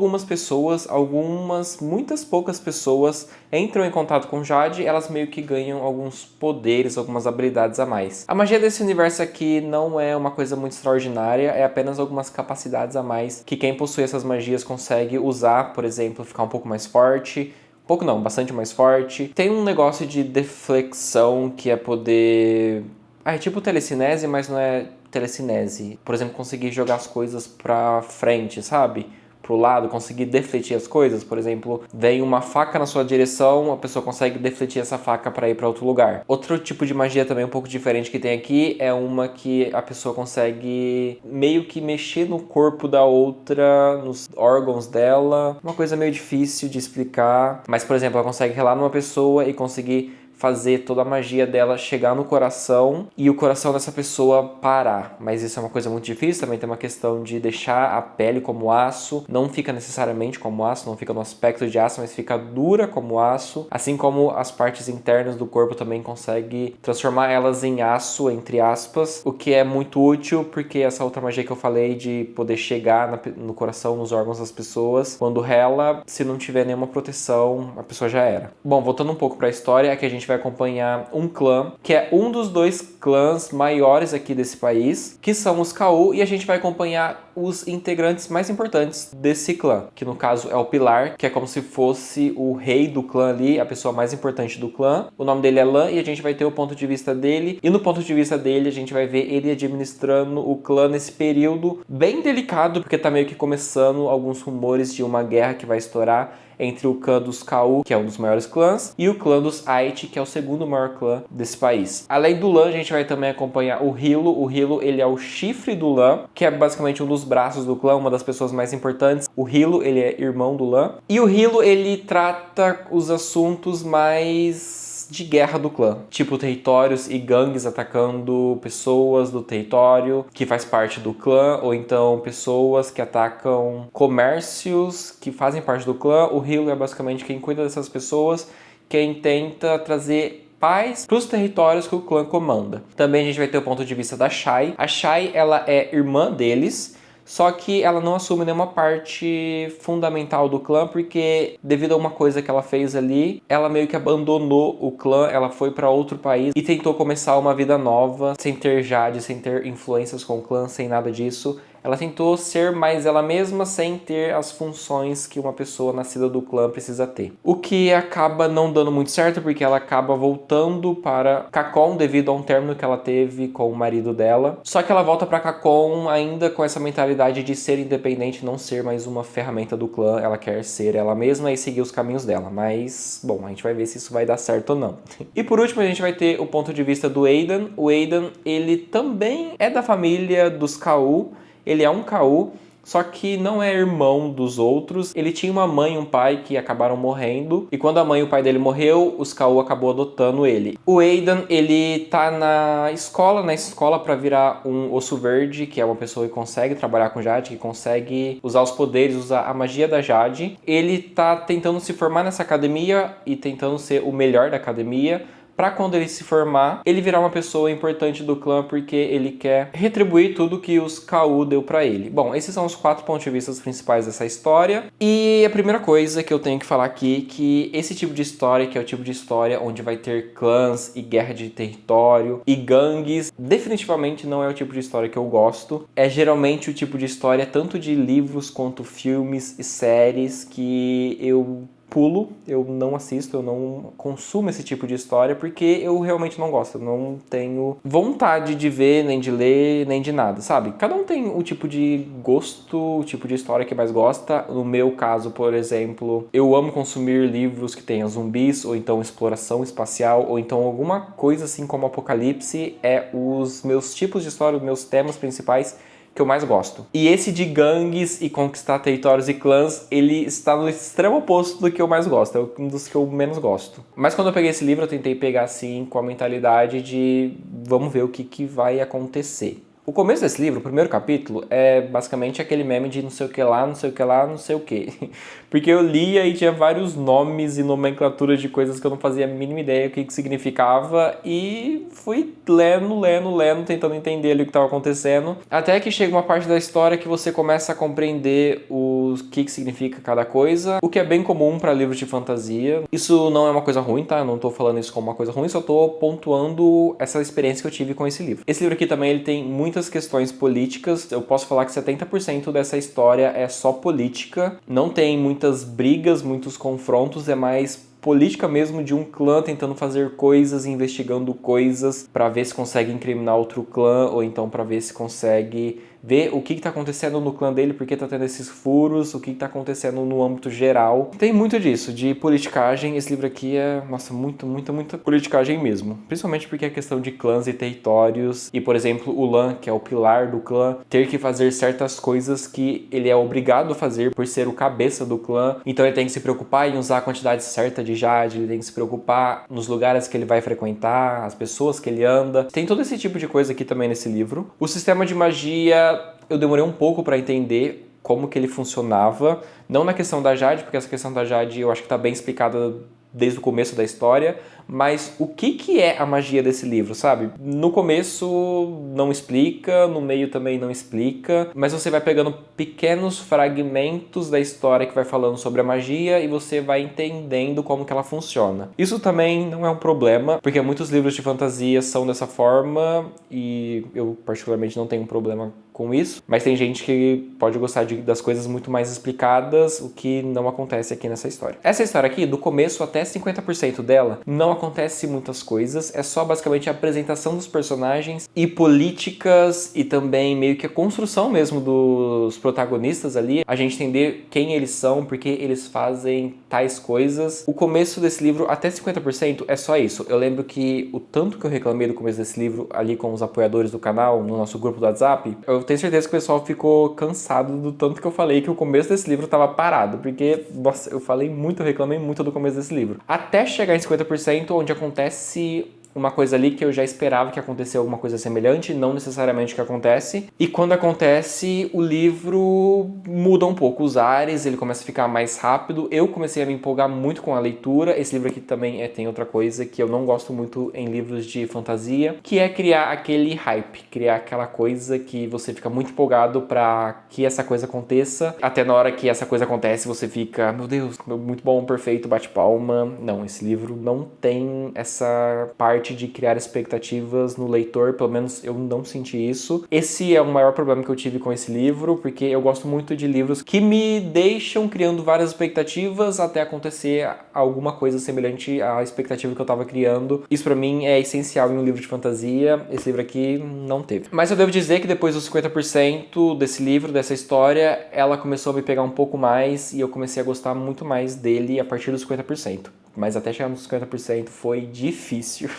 muitas poucas pessoas entram em contato com Jade, elas meio que ganham alguns poderes, algumas habilidades a mais. A magia desse universo aqui não é uma coisa muito extraordinária, é apenas algumas capacidades a mais que quem possui essas magias consegue usar, por exemplo, ficar um pouco mais forte. Pouco não, bastante mais forte. Tem um negócio de deflexão que é poder... é tipo telecinese, mas não é telecinese. Por exemplo, conseguir jogar as coisas pra frente, sabe? Pro lado, conseguir defletir as coisas. Por exemplo, vem uma faca na sua direção, a pessoa consegue defletir essa faca para ir para outro lugar. Outro tipo de magia também um pouco diferente que tem aqui é uma que a pessoa consegue meio que mexer no corpo da outra, nos órgãos dela. Uma coisa meio difícil de explicar, mas por exemplo, ela consegue relar numa pessoa e conseguir fazer toda a magia dela chegar no coração e o coração dessa pessoa parar. Mas isso é uma coisa muito difícil, também tem uma questão de deixar a pele como aço, não fica necessariamente como aço, não fica no aspecto de aço, mas fica dura como aço, assim como as partes internas do corpo também consegue transformar elas em aço, entre aspas, o que é muito útil porque essa outra magia que eu falei de poder chegar no coração, nos órgãos das pessoas, quando rela, se não tiver nenhuma proteção, a pessoa já era. Bom, voltando um pouco para a história, é que a gente vai acompanhar um clã, que é um dos 2 clãs maiores aqui desse país, que são os Kau, e a gente vai acompanhar os integrantes mais importantes desse clã, que no caso é o Pilar, que é como se fosse o rei do clã ali, a pessoa mais importante do clã. O nome dele é Lan e a gente vai ter o ponto de vista dele, e no ponto de vista dele a gente vai ver ele administrando o clã nesse período bem delicado, porque tá meio que começando alguns rumores de uma guerra que vai estourar entre o clã dos Kau, que é um dos maiores clãs, e o clã dos Aichi, que é o segundo maior clã desse país. Além do Lan, a gente vai também acompanhar o Hilo. O Hilo, ele é o chifre do Lan, que é basicamente um dos braços do clã, uma das pessoas mais importantes. O Hilo, ele é irmão do Lan. E o Hilo, ele trata os assuntos mais coisas de guerra do clã, tipo territórios e gangues atacando pessoas do território que faz parte do clã, ou então pessoas que atacam comércios que fazem parte do clã. O Hilo é basicamente quem cuida dessas pessoas, quem tenta trazer paz para os territórios que o clã comanda. Também a gente vai ter o ponto de vista da Shai. A Shai, ela é irmã deles, só que ela não assume nenhuma parte fundamental do clã, porque devido a uma coisa que ela fez ali, ela meio que abandonou o clã, ela foi para outro país e tentou começar uma vida nova, sem ter Jade, sem ter influências com o clã, sem nada disso. Ela tentou ser mais ela mesma sem ter as funções que uma pessoa nascida do clã precisa ter. O que acaba não dando muito certo, porque ela acaba voltando para Kakon devido a um término que ela teve com o marido dela. Só que ela volta para Kakon ainda com essa mentalidade de ser independente, não ser mais uma ferramenta do clã. Ela quer ser ela mesma e seguir os caminhos dela. Mas, bom, a gente vai ver se isso vai dar certo ou não. E por último, a gente vai ter o ponto de vista do Aidan. O Aidan, ele também é da família dos Ka'u. Ele é um Ka'u, só que não é irmão dos outros. Ele tinha uma mãe e um pai que acabaram morrendo, e quando a mãe e o pai dele morreu, os Ka'u acabou adotando ele. O Aidan, ele tá na escola para virar um Osso Verde, que é uma pessoa que consegue trabalhar com Jade, que consegue usar os poderes, usar a magia da Jade. Ele tá tentando se formar nessa academia e tentando ser o melhor da academia, para quando ele se formar, ele virar uma pessoa importante do clã, porque ele quer retribuir tudo que os Ka'u deu para ele. Bom, esses são os 4 pontos de vista principais dessa história. E a primeira coisa que eu tenho que falar aqui, que esse tipo de história, que é o tipo de história onde vai ter clãs e guerra de território e gangues, definitivamente não é o tipo de história que eu gosto. É geralmente o tipo de história, tanto de livros quanto filmes e séries, que eu pulo, eu não assisto, eu não consumo esse tipo de história, porque eu realmente não gosto, eu não tenho vontade de ver, nem de ler, nem de nada, sabe? Cada um tem o tipo de gosto, o tipo de história que mais gosta. No meu caso, por exemplo, eu amo consumir livros que tenham zumbis, ou então exploração espacial, ou então alguma coisa assim como Apocalipse. É os meus tipos de história, os meus temas principais que eu mais gosto. E esse de gangues e conquistar territórios e clãs, ele está no extremo oposto do que eu mais gosto, é um dos que eu menos gosto. Mas quando eu peguei esse livro, eu tentei pegar assim com a mentalidade de vamos ver o que vai acontecer. O começo desse livro, o primeiro capítulo, é basicamente aquele meme de não sei o que lá, não sei o que lá, não sei o que. Porque eu lia e tinha vários nomes e nomenclaturas de coisas que eu não fazia a mínima ideia o que significava, e fui lendo, tentando entender ali o que estava acontecendo, até que chega uma parte da história que você começa a compreender o que significa cada coisa, o que é bem comum para livros de fantasia. Isso não é uma coisa ruim, tá? Eu não tô falando isso como uma coisa ruim, só tô pontuando essa experiência que eu tive com esse livro. Esse livro aqui também, ele tem muitas questões políticas. Eu posso falar que 70% dessa história é só política, não tem muitas brigas, muitos confrontos, é mais política mesmo de um clã tentando fazer coisas, investigando coisas para ver se consegue incriminar outro clã, ou então para ver se consegue ver o que está acontecendo no clã dele, porque está tendo esses furos, o que está acontecendo no âmbito geral. Tem muito disso, de politicagem. Esse livro aqui é, nossa, muita politicagem mesmo. Principalmente porque é questão de clãs e territórios. E, por exemplo, o Lan, que é o pilar do clã, ter que fazer certas coisas que ele é obrigado a fazer por ser o cabeça do clã. Então ele tem que se preocupar em usar a quantidade certa de Jade, ele tem que se preocupar nos lugares que ele vai frequentar, as pessoas que ele anda. Tem todo esse tipo de coisa aqui também nesse livro. O sistema de magia, eu demorei um pouco para entender como que ele funcionava. Não na questão da Jade, porque essa questão da Jade eu acho que está bem explicada desde o começo da história, mas o que é a magia desse livro, sabe? No começo não explica, no meio também não explica, mas você vai pegando pequenos fragmentos da história que vai falando sobre a magia e você vai entendendo como que ela funciona. Isso também não é um problema, porque muitos livros de fantasia são dessa forma e eu particularmente não tenho um problema com isso, mas tem gente que pode gostar das coisas muito mais explicadas, o que não acontece aqui nessa história. Essa história aqui, do começo até 50% dela, não acontece muitas coisas, é só basicamente a apresentação dos personagens e políticas e também meio que a construção mesmo dos protagonistas ali, a gente entender quem eles são, porque eles fazem tais coisas. O começo desse livro, até 50%, é só isso. Eu lembro que o tanto que eu reclamei do começo desse livro ali com os apoiadores do canal, no nosso grupo do WhatsApp, eu tenho certeza que o pessoal ficou cansado do tanto que eu falei que o começo desse livro tava parado, porque, nossa, eu falei muito, eu reclamei muito do começo desse livro. Até chegar em 50%, onde acontece uma coisa ali que eu já esperava que acontecesse alguma coisa semelhante, não necessariamente que acontece. E quando acontece, o livro muda um pouco os ares, ele começa a ficar mais rápido. Eu comecei a me empolgar muito com a leitura. Esse livro aqui também tem outra coisa que eu não gosto muito em livros de fantasia, que é criar aquele hype, criar aquela coisa que você fica muito empolgado pra que essa coisa aconteça. Até na hora que essa coisa acontece, você fica, meu Deus, muito bom, perfeito, bate palma. Não, esse livro não tem essa parte de criar expectativas no leitor, pelo menos eu não senti isso. Esse é o maior problema que eu tive com esse livro, porque eu gosto muito de livros que me deixam criando várias expectativas até acontecer alguma coisa semelhante à expectativa que eu tava criando. Isso pra mim é essencial em um livro de fantasia. Esse livro aqui não teve. Mas eu devo dizer que depois dos 50% desse livro, dessa história, ela começou a me pegar um pouco mais e eu comecei a gostar muito mais dele a partir dos 50%. Mas até chegar nos 50% foi difícil.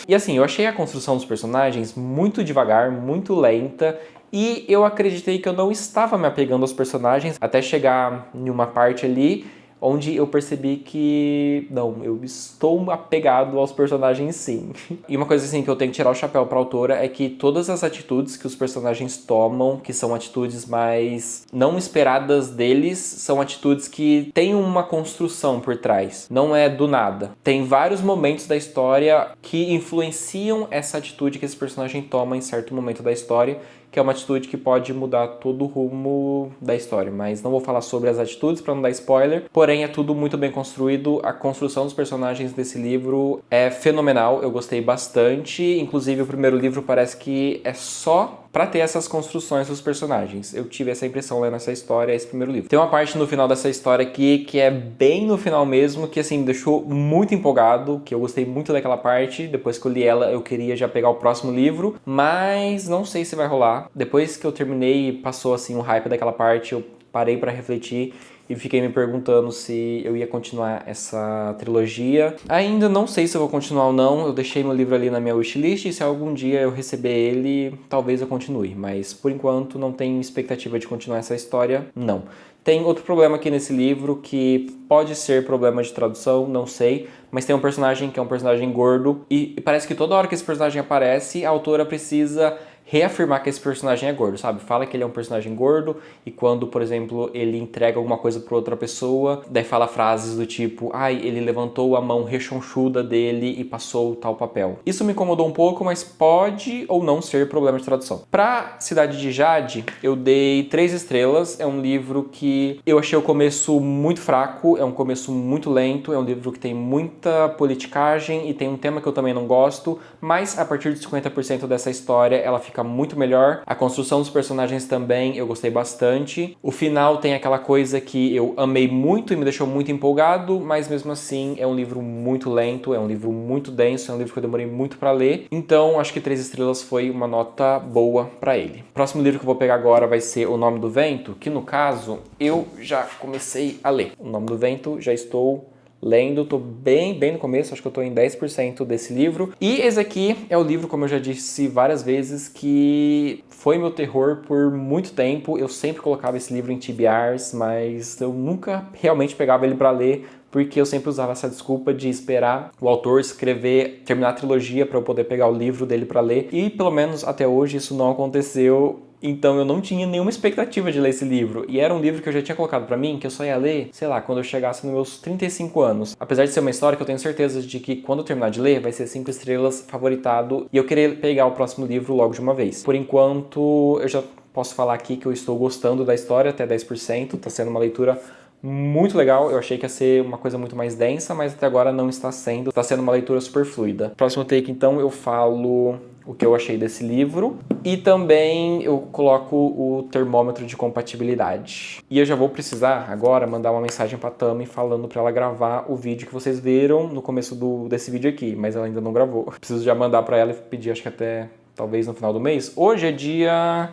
E assim, eu achei a construção dos personagens muito devagar, muito lenta, e eu acreditei que eu não estava me apegando aos personagens até chegar em uma parte ali onde eu percebi que, não, eu estou apegado aos personagens sim. E uma coisa assim que eu tenho que tirar o chapéu pra autora é que todas as atitudes que os personagens tomam, que são atitudes mais não esperadas deles, são atitudes que têm uma construção por trás. Não é do nada. Tem vários momentos da história que influenciam essa atitude que esse personagem toma em certo momento da história, que é uma atitude que pode mudar todo o rumo da história, mas não vou falar sobre as atitudes para não dar spoiler, porém é tudo muito bem construído, a construção dos personagens desse livro é fenomenal, eu gostei bastante, inclusive o primeiro livro parece que é só pra ter essas construções dos personagens. Eu tive essa impressão lendo essa história, esse primeiro livro. Tem uma parte no final dessa história aqui que é bem no final mesmo, que assim, me deixou muito empolgado, que eu gostei muito daquela parte. Depois que eu li ela, eu queria já pegar o próximo livro, mas não sei se vai rolar. Depois que eu terminei e passou assim o hype daquela parte, eu parei pra refletir e fiquei me perguntando se eu ia continuar essa trilogia. Ainda não sei se eu vou continuar ou não, eu deixei meu livro ali na minha wishlist e se algum dia eu receber ele, talvez eu continue, mas por enquanto não tenho expectativa de continuar essa história, não. Tem outro problema aqui nesse livro que pode ser problema de tradução, não sei, mas tem um personagem que é um personagem gordo e parece que toda hora que esse personagem aparece, a autora precisa reafirmar que esse personagem é gordo, sabe? Fala que ele é um personagem gordo e quando, por exemplo, ele entrega alguma coisa pra outra pessoa, daí fala frases do tipo, ai, ele levantou a mão rechonchuda dele e passou tal papel. Isso me incomodou um pouco, mas pode ou não ser problema de tradução. Pra Cidade de Jade, eu dei 3 estrelas, é um livro que eu achei o começo muito fraco, é um começo muito lento, é um livro que tem muita politicagem e tem um tema que eu também não gosto, mas a partir de 50% dessa história, ela fica muito melhor. A construção dos personagens também eu gostei bastante. O final tem aquela coisa que eu amei muito e me deixou muito empolgado, mas mesmo assim é um livro muito lento, é um livro muito denso, é um livro que eu demorei muito pra ler. Então acho que 3 estrelas foi uma nota boa pra ele. O próximo livro que eu vou pegar agora vai ser O Nome do Vento, que no caso eu já comecei a ler. O Nome do Vento já estou lendo, tô bem no começo, acho que eu tô em 10% desse livro. E esse aqui é o livro, como eu já disse várias vezes, que foi meu terror por muito tempo. Eu sempre colocava esse livro em TBRs, mas eu nunca realmente pegava ele pra ler, porque eu sempre usava essa desculpa de esperar o autor escrever, terminar a trilogia para eu poder pegar o livro dele para ler. E pelo menos até hoje isso não aconteceu. Então eu não tinha nenhuma expectativa de ler esse livro. E era um livro que eu já tinha colocado pra mim, que eu só ia ler, sei lá, quando eu chegasse nos meus 35 anos. Apesar de ser uma história que eu tenho certeza de que quando eu terminar de ler, vai ser 5 estrelas, favoritado. E eu queria pegar o próximo livro logo de uma vez. Por enquanto, eu já posso falar aqui que eu estou gostando da história, até 10%. Tá sendo uma leitura muito legal, eu achei que ia ser uma coisa muito mais densa, mas até agora não está sendo. Está sendo uma leitura super fluida. Próximo take, então, eu falo o que eu achei desse livro e também eu coloco o termômetro de compatibilidade. E eu já vou precisar agora mandar uma mensagem pra Tami falando pra ela gravar o vídeo que vocês viram no começo desse vídeo aqui, mas ela ainda não gravou. Preciso já mandar pra ela e pedir, acho que até talvez no final do mês. Hoje é dia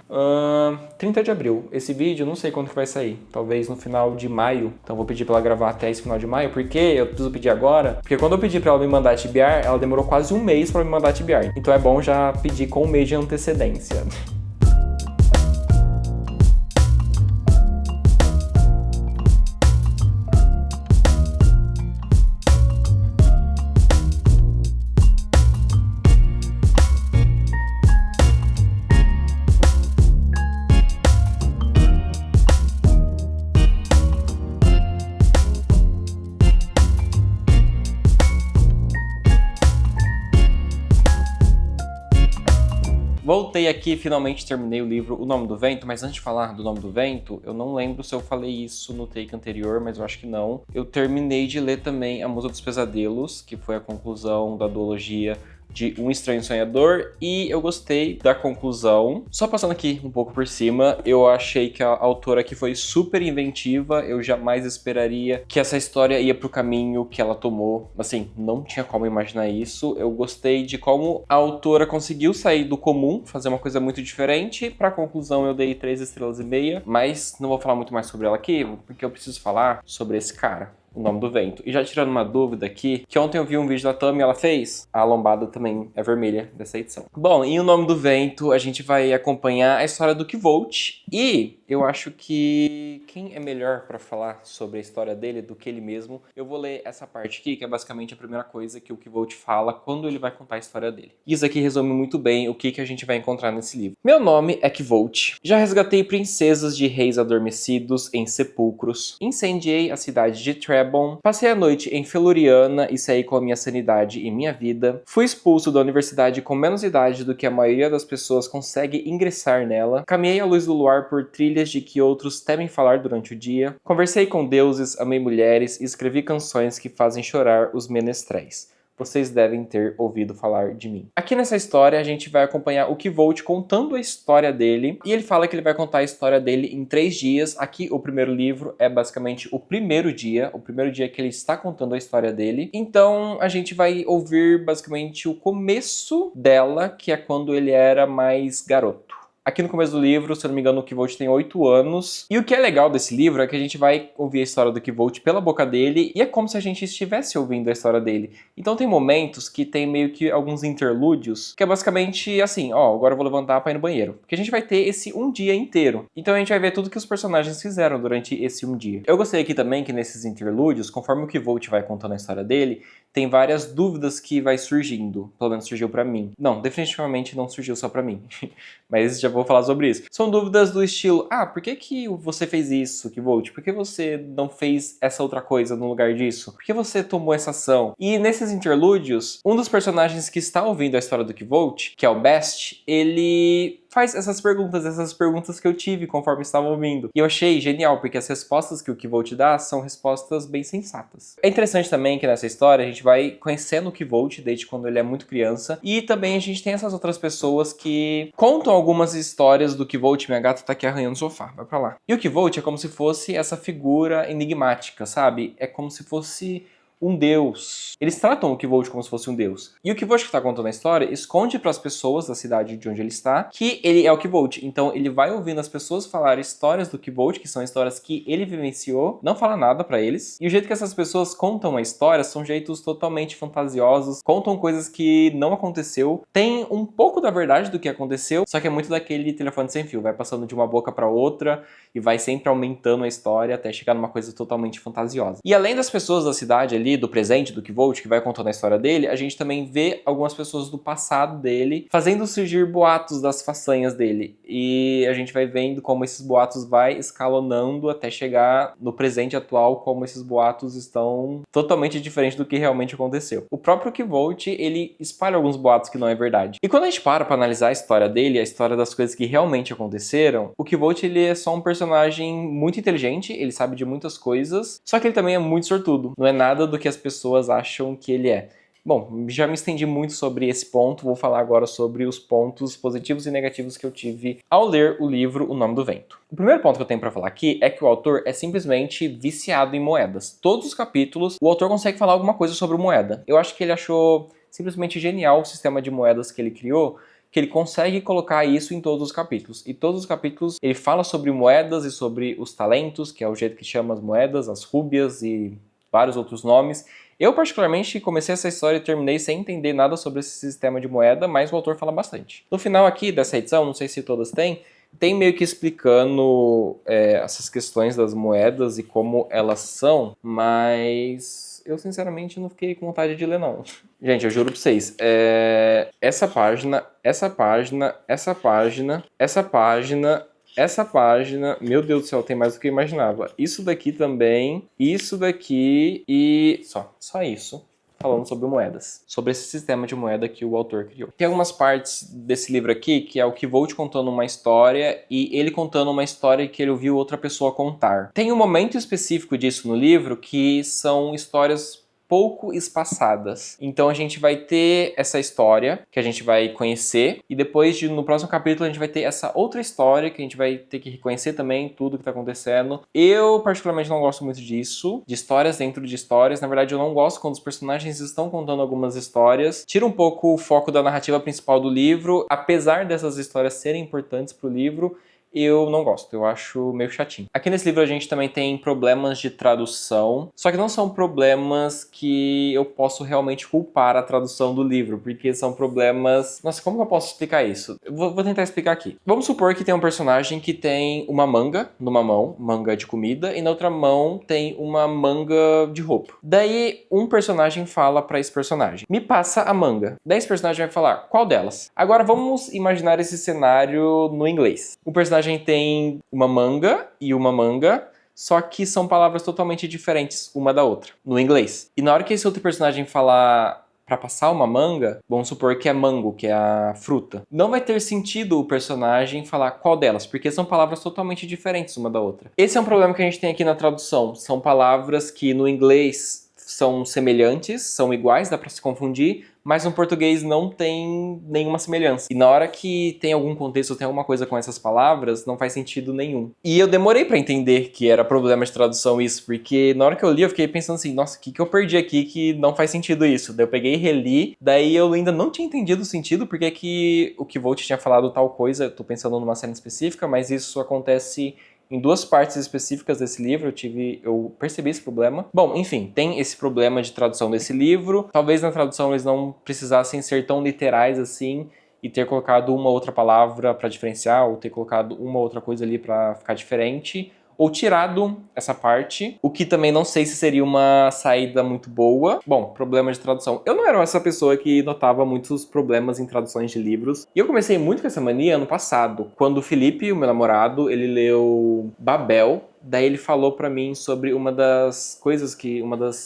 30 de abril. Esse vídeo, não sei quando que vai sair. Talvez no final de maio. Então vou pedir pra ela gravar até esse final de maio. Por que eu preciso pedir agora? Porque quando eu pedi pra ela me mandar TBR, ela demorou quase um mês pra me mandar TBR. Então é bom já pedir com um mês de antecedência. Voltei aqui, finalmente terminei o livro O Nome do Vento, mas antes de falar do Nome do Vento, eu não lembro se eu falei isso no take anterior, mas eu acho que não. Eu terminei de ler também A Musa dos Pesadelos, que foi a conclusão da duologia de Um Estranho Sonhador, e eu gostei da conclusão. Só passando aqui um pouco por cima, eu achei que a autora aqui foi super inventiva, eu jamais esperaria que essa história ia pro caminho que ela tomou. Assim, não tinha como imaginar isso. Eu gostei de como a autora conseguiu sair do comum, fazer uma coisa muito diferente. Pra conclusão eu dei 3 estrelas e meia, mas não vou falar muito mais sobre ela aqui, porque eu preciso falar sobre esse cara. O Nome do Vento. E já tirando uma dúvida aqui, que ontem eu vi um vídeo da Tami, ela fez, a lombada também é vermelha dessa edição. Bom, em O Nome do Vento, a gente vai acompanhar a história do Kvolt, e eu acho que quem é melhor pra falar sobre a história dele do que ele mesmo, eu vou ler essa parte aqui, que é basicamente a primeira coisa que o Kvolt fala quando ele vai contar a história dele. Isso aqui resume muito bem o que a gente vai encontrar nesse livro. Meu nome é Kvolt. Já resgatei princesas de reis adormecidos em sepulcros. Incendiei a cidade de Trebon. Passei a noite em Feluriana e saí com a minha sanidade e minha vida. Fui expulso da universidade com menos idade do que a maioria das pessoas consegue ingressar nela. Caminhei à luz do luar por trilhas de que outros temem falar durante o dia. Conversei com deuses, amei mulheres e escrevi canções que fazem chorar os menestréis. Vocês devem ter ouvido falar de mim. Aqui nessa história a gente vai acompanhar o Kvolt contando a história dele, e ele fala que ele vai contar a história dele em 3 dias. Aqui o primeiro livro é basicamente o primeiro dia que ele está contando a história dele. Então a gente vai ouvir basicamente o começo dela, que é quando ele era mais garoto. Aqui no começo do livro, se eu não me engano, o Kvolt tem 8 anos. E o que é legal desse livro é que a gente vai ouvir a história do Kvolt pela boca dele, e é como se a gente estivesse ouvindo a história dele. Então tem momentos que tem meio que alguns interlúdios, que é basicamente assim, ó, agora eu vou levantar pra ir no banheiro. Porque a gente vai ter esse um dia inteiro. Então a gente vai ver tudo que os personagens fizeram durante esse um dia. Eu gostei aqui também que nesses interlúdios, conforme o Kvolt vai contando a história dele, tem várias dúvidas que vai surgindo. Pelo menos surgiu pra mim. Não, definitivamente não surgiu só pra mim. Mas já vou falar sobre isso. São dúvidas do estilo, por que você fez isso, Kvolt? Por que você não fez essa outra coisa no lugar disso? Por que você tomou essa ação? E nesses interlúdios, um dos personagens que está ouvindo a história do Kvolt, que é o Best, ele faz essas perguntas que eu tive conforme estava ouvindo. E eu achei genial, porque as respostas que o Kvolt dá são respostas bem sensatas. É interessante também que nessa história a gente vai conhecendo o Kvolt desde quando ele é muito criança, e também a gente tem essas outras pessoas que contam algumas histórias do Kvolt. Minha gata tá aqui arranhando o sofá, vai pra lá. E o Kvolt é como se fosse essa figura enigmática, sabe? É como se fosse um deus. Eles tratam o Kvolt como se fosse um deus. E o Kvolt que está contando a história esconde para as pessoas da cidade de onde ele está que ele é o Kvolt. Então ele vai ouvindo as pessoas falar histórias do Kvolt, que são histórias que ele vivenciou, não fala nada para eles. E o jeito que essas pessoas contam a história são jeitos totalmente fantasiosos, contam coisas que não aconteceu. Tem um pouco da verdade do que aconteceu, só que é muito daquele telefone sem fio. Vai passando de uma boca para outra e vai sempre aumentando a história até chegar numa coisa totalmente fantasiosa. E além das pessoas da cidade ali, do presente do Kvolt, que vai contando a história dele, a gente também vê algumas pessoas do passado dele fazendo surgir boatos das façanhas dele. E a gente vai vendo como esses boatos vai escalonando até chegar no presente atual, como esses boatos estão totalmente diferentes do que realmente aconteceu. O próprio Kvolt, ele espalha alguns boatos que não é verdade. E quando a gente para pra analisar a história dele, a história das coisas que realmente aconteceram, o Kvolt, ele é só um personagem muito inteligente, ele sabe de muitas coisas, só que ele também é muito sortudo. Não é nada do que as pessoas acham que ele é. Bom, já me estendi muito sobre esse ponto, vou falar agora sobre os pontos positivos e negativos que eu tive ao ler o livro O Nome do Vento. O primeiro ponto que eu tenho pra falar aqui é que o autor é simplesmente viciado em moedas. Todos os capítulos, o autor consegue falar alguma coisa sobre moeda. Eu acho que ele achou simplesmente genial o sistema de moedas que ele criou, que ele consegue colocar isso em todos os capítulos. E todos os capítulos ele fala sobre moedas e sobre os talentos, que é o jeito que chama as moedas, as rúbias e vários outros nomes. Eu, particularmente, comecei essa história e terminei sem entender nada sobre esse sistema de moeda, mas o autor fala bastante. No final aqui dessa edição, não sei se todas têm, tem meio que explicando essas questões das moedas e como elas são, mas eu, sinceramente, não fiquei com vontade de ler, não. Gente, eu juro pra vocês, essa página, meu Deus do céu, tem mais do que eu imaginava. Isso daqui também, isso daqui e só isso. falando sobre moedas, sobre esse sistema de moeda que o autor criou. Tem algumas partes desse livro aqui que é o Kvolt contando uma história e ele contando uma história que ele ouviu outra pessoa contar. Tem um momento específico disso no livro que são histórias pouco espaçadas. Então a gente vai ter essa história que a gente vai conhecer e depois no próximo capítulo a gente vai ter essa outra história que a gente vai ter que reconhecer também tudo que tá acontecendo. Eu particularmente não gosto muito disso, de histórias dentro de histórias. Na verdade eu não gosto quando os personagens estão contando algumas histórias. Tira um pouco o foco da narrativa principal do livro, apesar dessas histórias serem importantes pro livro. Eu não gosto, eu acho meio chatinho. Aqui nesse livro a gente também tem problemas de tradução, só que não são problemas que eu posso realmente culpar a tradução do livro, porque são problemas... Nossa, como que eu posso explicar isso? Eu vou tentar explicar aqui. Vamos supor que tem um personagem que tem uma manga numa mão, manga de comida, e na outra mão tem uma manga de roupa. Daí um personagem fala pra esse personagem, me passa a manga. Daí esse personagem vai falar, qual delas? Agora vamos imaginar esse cenário no inglês. O personagem tem uma manga e uma manga, só que são palavras totalmente diferentes uma da outra, no inglês. E na hora que esse outro personagem falar pra passar uma manga, vamos supor que é mango, que é a fruta, não vai ter sentido o personagem falar qual delas, porque são palavras totalmente diferentes uma da outra. Esse é um problema que a gente tem aqui na tradução. São palavras que no inglês são semelhantes, são iguais, dá pra se confundir, mas no português não tem nenhuma semelhança. E na hora que tem algum contexto, tem alguma coisa com essas palavras, não faz sentido nenhum. E eu demorei pra entender que era problema de tradução isso, porque na hora que eu li, eu fiquei pensando assim, nossa, o que eu perdi aqui que não faz sentido isso? Daí eu peguei e reli, daí eu ainda não tinha entendido o sentido, porque que o Kvolt tinha falado tal coisa, eu tô pensando numa cena específica, mas isso acontece em duas partes específicas desse livro, eu percebi esse problema. Bom, enfim, tem esse problema de tradução desse livro. Talvez na tradução eles não precisassem ser tão literais assim e ter colocado uma outra palavra para diferenciar, ou ter colocado uma outra coisa ali para ficar diferente, ou tirado essa parte, o que também não sei se seria uma saída muito boa. Bom, problema de tradução. Eu não era essa pessoa que notava muitos problemas em traduções de livros. E eu comecei muito com essa mania ano passado, quando o Felipe, o meu namorado, ele leu Babel. Daí ele falou pra mim sobre uma das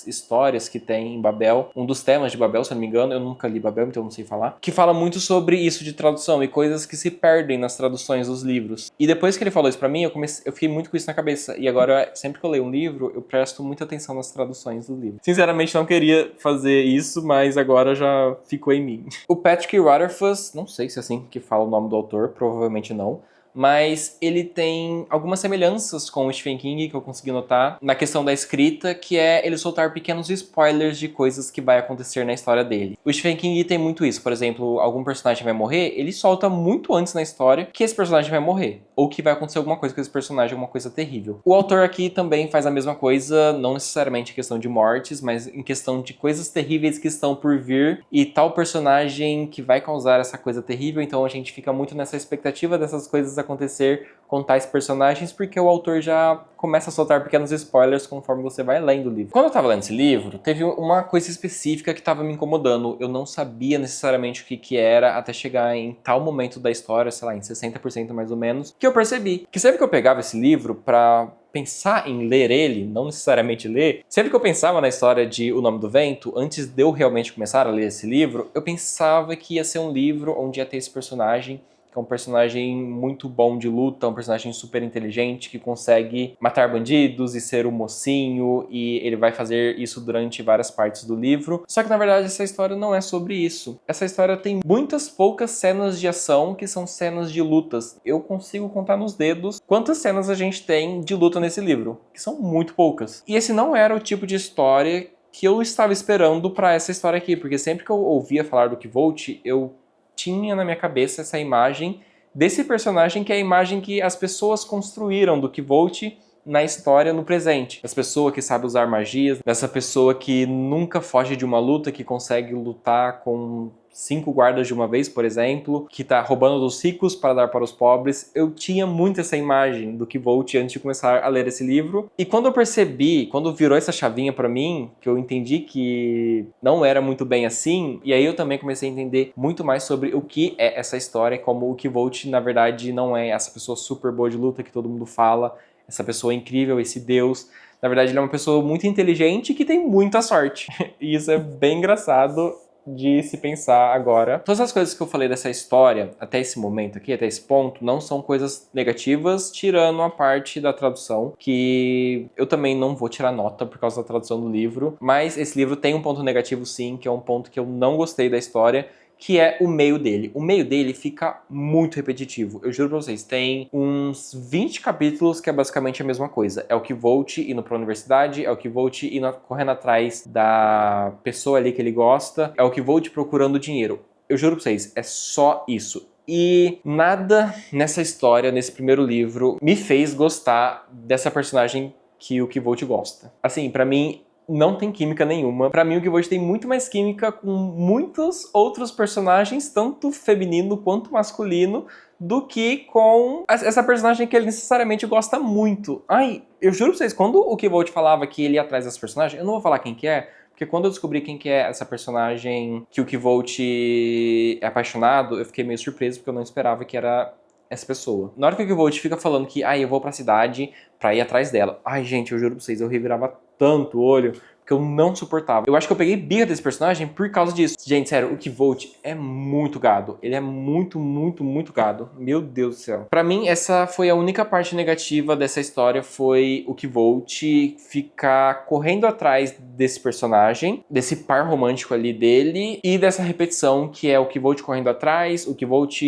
histórias que tem em Babel, um dos temas de Babel, se eu não me engano, eu nunca li Babel, então eu não sei falar, que fala muito sobre isso de tradução e coisas que se perdem nas traduções dos livros. E depois que ele falou isso pra mim, eu fiquei muito com isso na cabeça. E agora, sempre que eu leio um livro, eu presto muita atenção nas traduções do livro. Sinceramente, não queria fazer isso, mas agora já ficou em mim. O Patrick Rothfuss, não sei se é assim que fala o nome do autor, provavelmente não, mas ele tem algumas semelhanças com o Stephen King que eu consegui notar na questão da escrita, que é ele soltar pequenos spoilers de coisas que vai acontecer na história dele. O Stephen King tem muito isso, por exemplo, algum personagem vai morrer, ele solta muito antes na história que esse personagem vai morrer, ou que vai acontecer alguma coisa com esse personagem, alguma coisa terrível. O autor aqui também faz a mesma coisa, não necessariamente em questão de mortes, mas em questão de coisas terríveis que estão por vir e tal personagem que vai causar essa coisa terrível, então a gente fica muito nessa expectativa dessas coisas acontecer com tais personagens, porque o autor já começa a soltar pequenos spoilers conforme você vai lendo o livro. Quando eu tava lendo esse livro, teve uma coisa específica que tava me incomodando. Eu não sabia necessariamente o que era até chegar em tal momento da história, sei lá, em 60% mais ou menos, que eu percebi que sempre que eu pegava esse livro pra pensar em ler ele, não necessariamente ler, sempre que eu pensava na história de O Nome do Vento, antes de eu realmente começar a ler esse livro, eu pensava que ia ser um livro onde ia ter esse personagem, que é um personagem muito bom de luta, um personagem super inteligente, que consegue matar bandidos e ser o mocinho, e ele vai fazer isso durante várias partes do livro. Só que na verdade essa história não é sobre isso. Essa história tem muitas poucas cenas de ação que são cenas de lutas. Eu consigo contar nos dedos quantas cenas a gente tem de luta nesse livro, que são muito poucas. E esse não era o tipo de história que eu estava esperando pra essa história aqui, porque sempre que eu ouvia falar do Kvolt, eu tinha na minha cabeça essa imagem desse personagem, que é a imagem que as pessoas construíram do Kvolt na história, no presente. Essa pessoa que sabe usar magias, dessa pessoa que nunca foge de uma luta, que consegue lutar com 5 guardas de uma vez, por exemplo, que tá roubando dos ricos para dar para os pobres. Eu tinha muito essa imagem do Kvolt antes de começar a ler esse livro. E quando eu percebi, quando virou essa chavinha para mim, que eu entendi que não era muito bem assim, e aí eu também comecei a entender muito mais sobre o que é essa história, como o Kvolt, na verdade, não é essa pessoa super boa de luta que todo mundo fala, essa pessoa incrível, esse deus. Na verdade, ele é uma pessoa muito inteligente que tem muita sorte. E isso é bem engraçado de se pensar agora. Todas as coisas que eu falei dessa história, até esse momento aqui, até esse ponto, não são coisas negativas, tirando a parte da tradução, que eu também não vou tirar nota por causa da tradução do livro, mas esse livro tem um ponto negativo sim, que é um ponto que eu não gostei da história, que é o meio dele. O meio dele fica muito repetitivo. Eu juro pra vocês, tem uns 20 capítulos que é basicamente a mesma coisa. É o Kvolt indo pra universidade, é o Kvolt indo correndo atrás da pessoa ali que ele gosta, é o Kvolt procurando dinheiro. Eu juro pra vocês, é só isso. E nada nessa história, nesse primeiro livro, me fez gostar dessa personagem que o Kvolt gosta. Assim, pra mim, não tem química nenhuma. Pra mim, o Kvolt tem muito mais química com muitos outros personagens, tanto feminino quanto masculino, do que com essa personagem que ele necessariamente gosta muito. Ai, eu juro pra vocês, quando o Kvolt falava que ele ia atrás dessa personagem, eu não vou falar quem que é, porque quando eu descobri quem que é essa personagem que o Kvolt é apaixonado, eu fiquei meio surpreso, porque eu não esperava que era essa pessoa. Na hora que o Kvolt fica falando que, eu vou pra cidade pra ir atrás dela. Ai, gente, eu juro pra vocês, eu revirava tanto o olho, porque eu não suportava. Eu acho que eu peguei birra desse personagem por causa disso. Gente, sério, o Kvolt é muito gado. Ele é muito, muito, muito gado. Meu Deus do céu. Pra mim, essa foi a única parte negativa dessa história, foi o Kvolt ficar correndo atrás desse personagem, desse par romântico ali dele, e dessa repetição que é o Kvolt correndo atrás, o Kvolt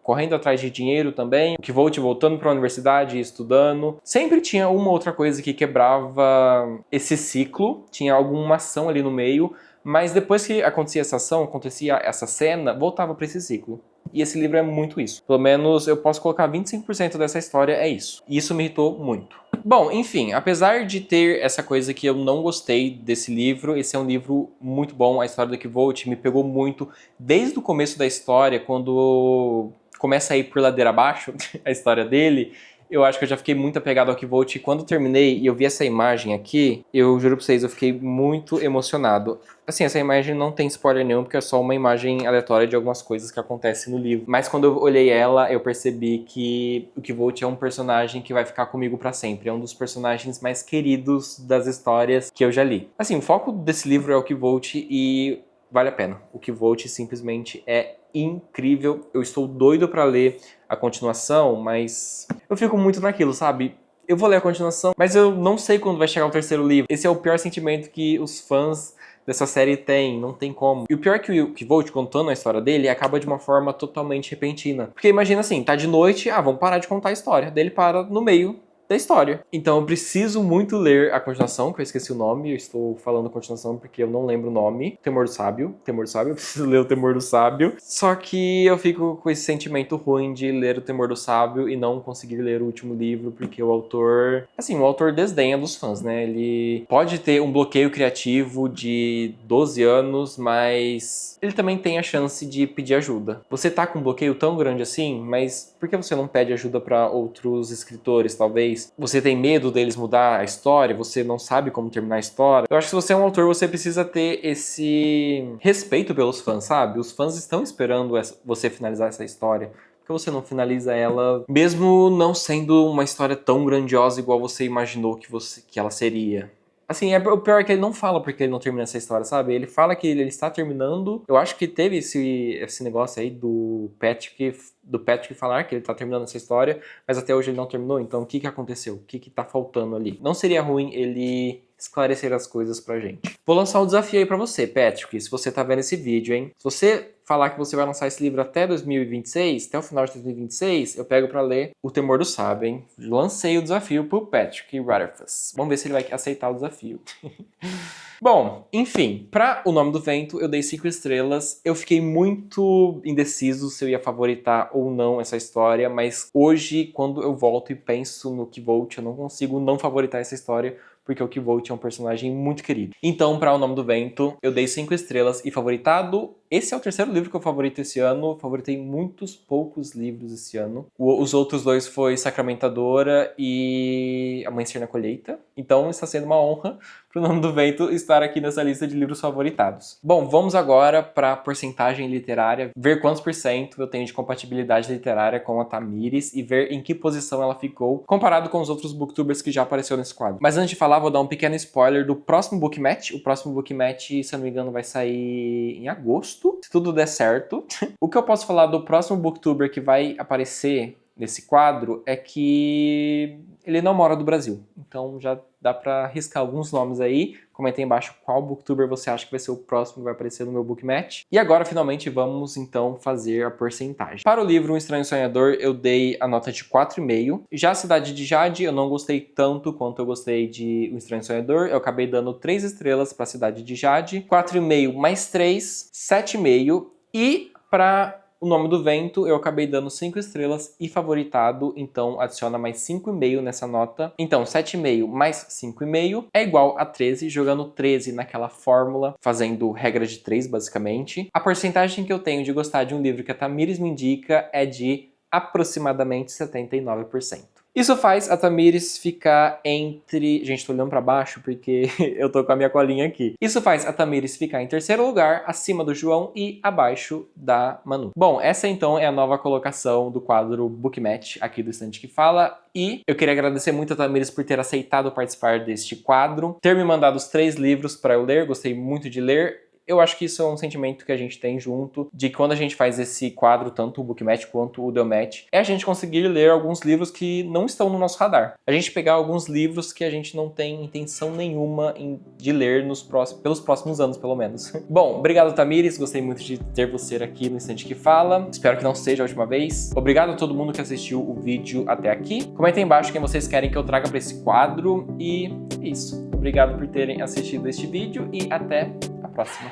correndo atrás de dinheiro também, o Kvolt voltando para a universidade e estudando. Sempre tinha uma outra coisa que quebrava esse ciclo, tinha alguma ação ali no meio, mas depois que acontecia essa ação, acontecia essa cena, voltava para esse ciclo. E esse livro é muito isso. Pelo menos eu posso colocar 25% dessa história é isso. E isso me irritou muito. Bom, enfim, apesar de ter essa coisa que eu não gostei desse livro, esse é um livro muito bom. A história do Kvolt me pegou muito desde o começo da história, quando começa a ir por ladeira abaixo a história dele. Eu acho que eu já fiquei muito apegado ao Kvolt, e quando eu terminei e eu vi essa imagem aqui, eu juro pra vocês, eu fiquei muito emocionado. Assim, essa imagem não tem spoiler nenhum, porque é só uma imagem aleatória de algumas coisas que acontecem no livro. Mas quando eu olhei ela, eu percebi que o Kvolt é um personagem que vai ficar comigo pra sempre. É um dos personagens mais queridos das histórias que eu já li. Assim, o foco desse livro é o Kvolt e vale a pena. O Kvolt simplesmente é incrível. Eu estou doido pra ler a continuação, mas eu fico muito naquilo, sabe? Eu vou ler a continuação, mas eu não sei quando vai chegar o terceiro livro. Esse é o pior sentimento que os fãs dessa série têm, não tem como. E o pior é que o Kvolt, contando a história dele, acaba de uma forma totalmente repentina. Porque imagina assim, tá de noite, vamos parar de contar a história. Daí ele para no meio da história. Então eu preciso muito ler a continuação, que eu esqueci o nome, eu estou falando continuação porque eu não lembro o nome. Temor do Sábio, eu preciso ler o Temor do Sábio. Só que eu fico com esse sentimento ruim de ler o Temor do Sábio e não conseguir ler o último livro, porque o autor, assim, o autor desdenha dos fãs, né? Ele pode ter um bloqueio criativo de 12 anos, mas ele também tem a chance de pedir ajuda. Você tá com um bloqueio tão grande assim, mas por que você não pede ajuda para outros escritores, talvez? Você tem medo deles mudar a história? Você não sabe como terminar a história? Eu acho que se você é um autor, você precisa ter esse respeito pelos fãs, sabe? Os fãs estão esperando você finalizar essa história. Por que você não finaliza ela, mesmo não sendo uma história tão grandiosa igual você imaginou que ela seria? Assim, o pior é que ele não fala porque ele não termina essa história, sabe? Ele fala que ele está terminando. Eu acho que teve esse negócio aí do Patrick falar que ele tá terminando essa história, mas até hoje ele não terminou. Então, o que aconteceu? O que tá faltando ali? Não seria ruim ele esclarecer as coisas pra gente. Vou lançar um desafio aí pra você, Patrick, se você tá vendo esse vídeo, hein? Se você falar que você vai lançar esse livro até 2026, até o final de 2026, eu pego pra ler O Temor do Sábio, hein? Lancei o desafio pro Patrick Rutherford. Vamos ver se ele vai aceitar o desafio. Bom, enfim, pra O Nome do Vento eu dei 5 estrelas. Eu fiquei muito indeciso se eu ia favoritar ou não essa história, mas hoje, quando eu volto e penso no Kvolt, eu não consigo não favoritar essa história, porque o Kvolt é um personagem muito querido. Então, pra O Nome do Vento, eu dei 5 estrelas e favoritado esse é o terceiro livro que eu favorito esse ano. Favoritei muitos poucos livros esse ano. Os outros dois foi Sacramentadora e Amanhecer na Colheita. Então está sendo uma honra pro Nome do Vento estar aqui nessa lista de livros favoritados. Bom, vamos agora para a porcentagem literária, ver quantos % eu tenho de compatibilidade literária com a Tamires e ver em que posição ela ficou comparado com os outros booktubers que já apareceu nesse quadro. Mas antes de falar, vou dar um pequeno spoiler do próximo Book Match. O próximo Book Match, se eu não me engano, vai sair em agosto, se tudo der certo. O que eu posso falar do próximo booktuber que vai aparecer nesse quadro é que ele não mora do Brasil. Então já dá pra arriscar alguns nomes aí. Comenta aí embaixo qual booktuber você acha que vai ser o próximo que vai aparecer no meu Book Match. E agora, finalmente, vamos então fazer a porcentagem. Para o livro Um Estranho Sonhador, eu dei a nota de 4,5. Já a Cidade de Jade, eu não gostei tanto quanto eu gostei de Um Estranho Sonhador. Eu acabei dando 3 estrelas para a Cidade de Jade. 4,5 mais 3, 7,5. E para O Nome do Vento, eu acabei dando 5 estrelas e favoritado, então adiciona mais 5,5 nessa nota. Então, 7,5 mais 5,5 é igual a 13, jogando 13 naquela fórmula, fazendo regra de 3, basicamente. A porcentagem que eu tenho de gostar de um livro que a Tamires me indica é de aproximadamente 79%. Isso faz a Tamires ficar entre... Gente, tô olhando pra baixo porque eu tô com a minha colinha aqui. Isso faz a Tamires ficar em terceiro lugar, acima do João e abaixo da Manu. Bom, essa então é a nova colocação do quadro Book Match aqui do Estante que Fala. E eu queria agradecer muito a Tamires por ter aceitado participar deste quadro, ter me mandado os 3 livros para eu ler, gostei muito de ler. Eu acho que isso é um sentimento que a gente tem junto, de que quando a gente faz esse quadro, tanto o Book Match quanto o The Match, é a gente conseguir ler alguns livros que não estão no nosso radar. A gente pegar alguns livros que a gente não tem intenção nenhuma de ler pelos próximos anos, pelo menos. Bom, obrigado, Tamires, gostei muito de ter você aqui no Estante que Fala. Espero que não seja a última vez. Obrigado a todo mundo que assistiu o vídeo até aqui. Comentem embaixo quem vocês querem que eu traga para esse quadro. E é isso. Obrigado por terem assistido este vídeo e até a próxima.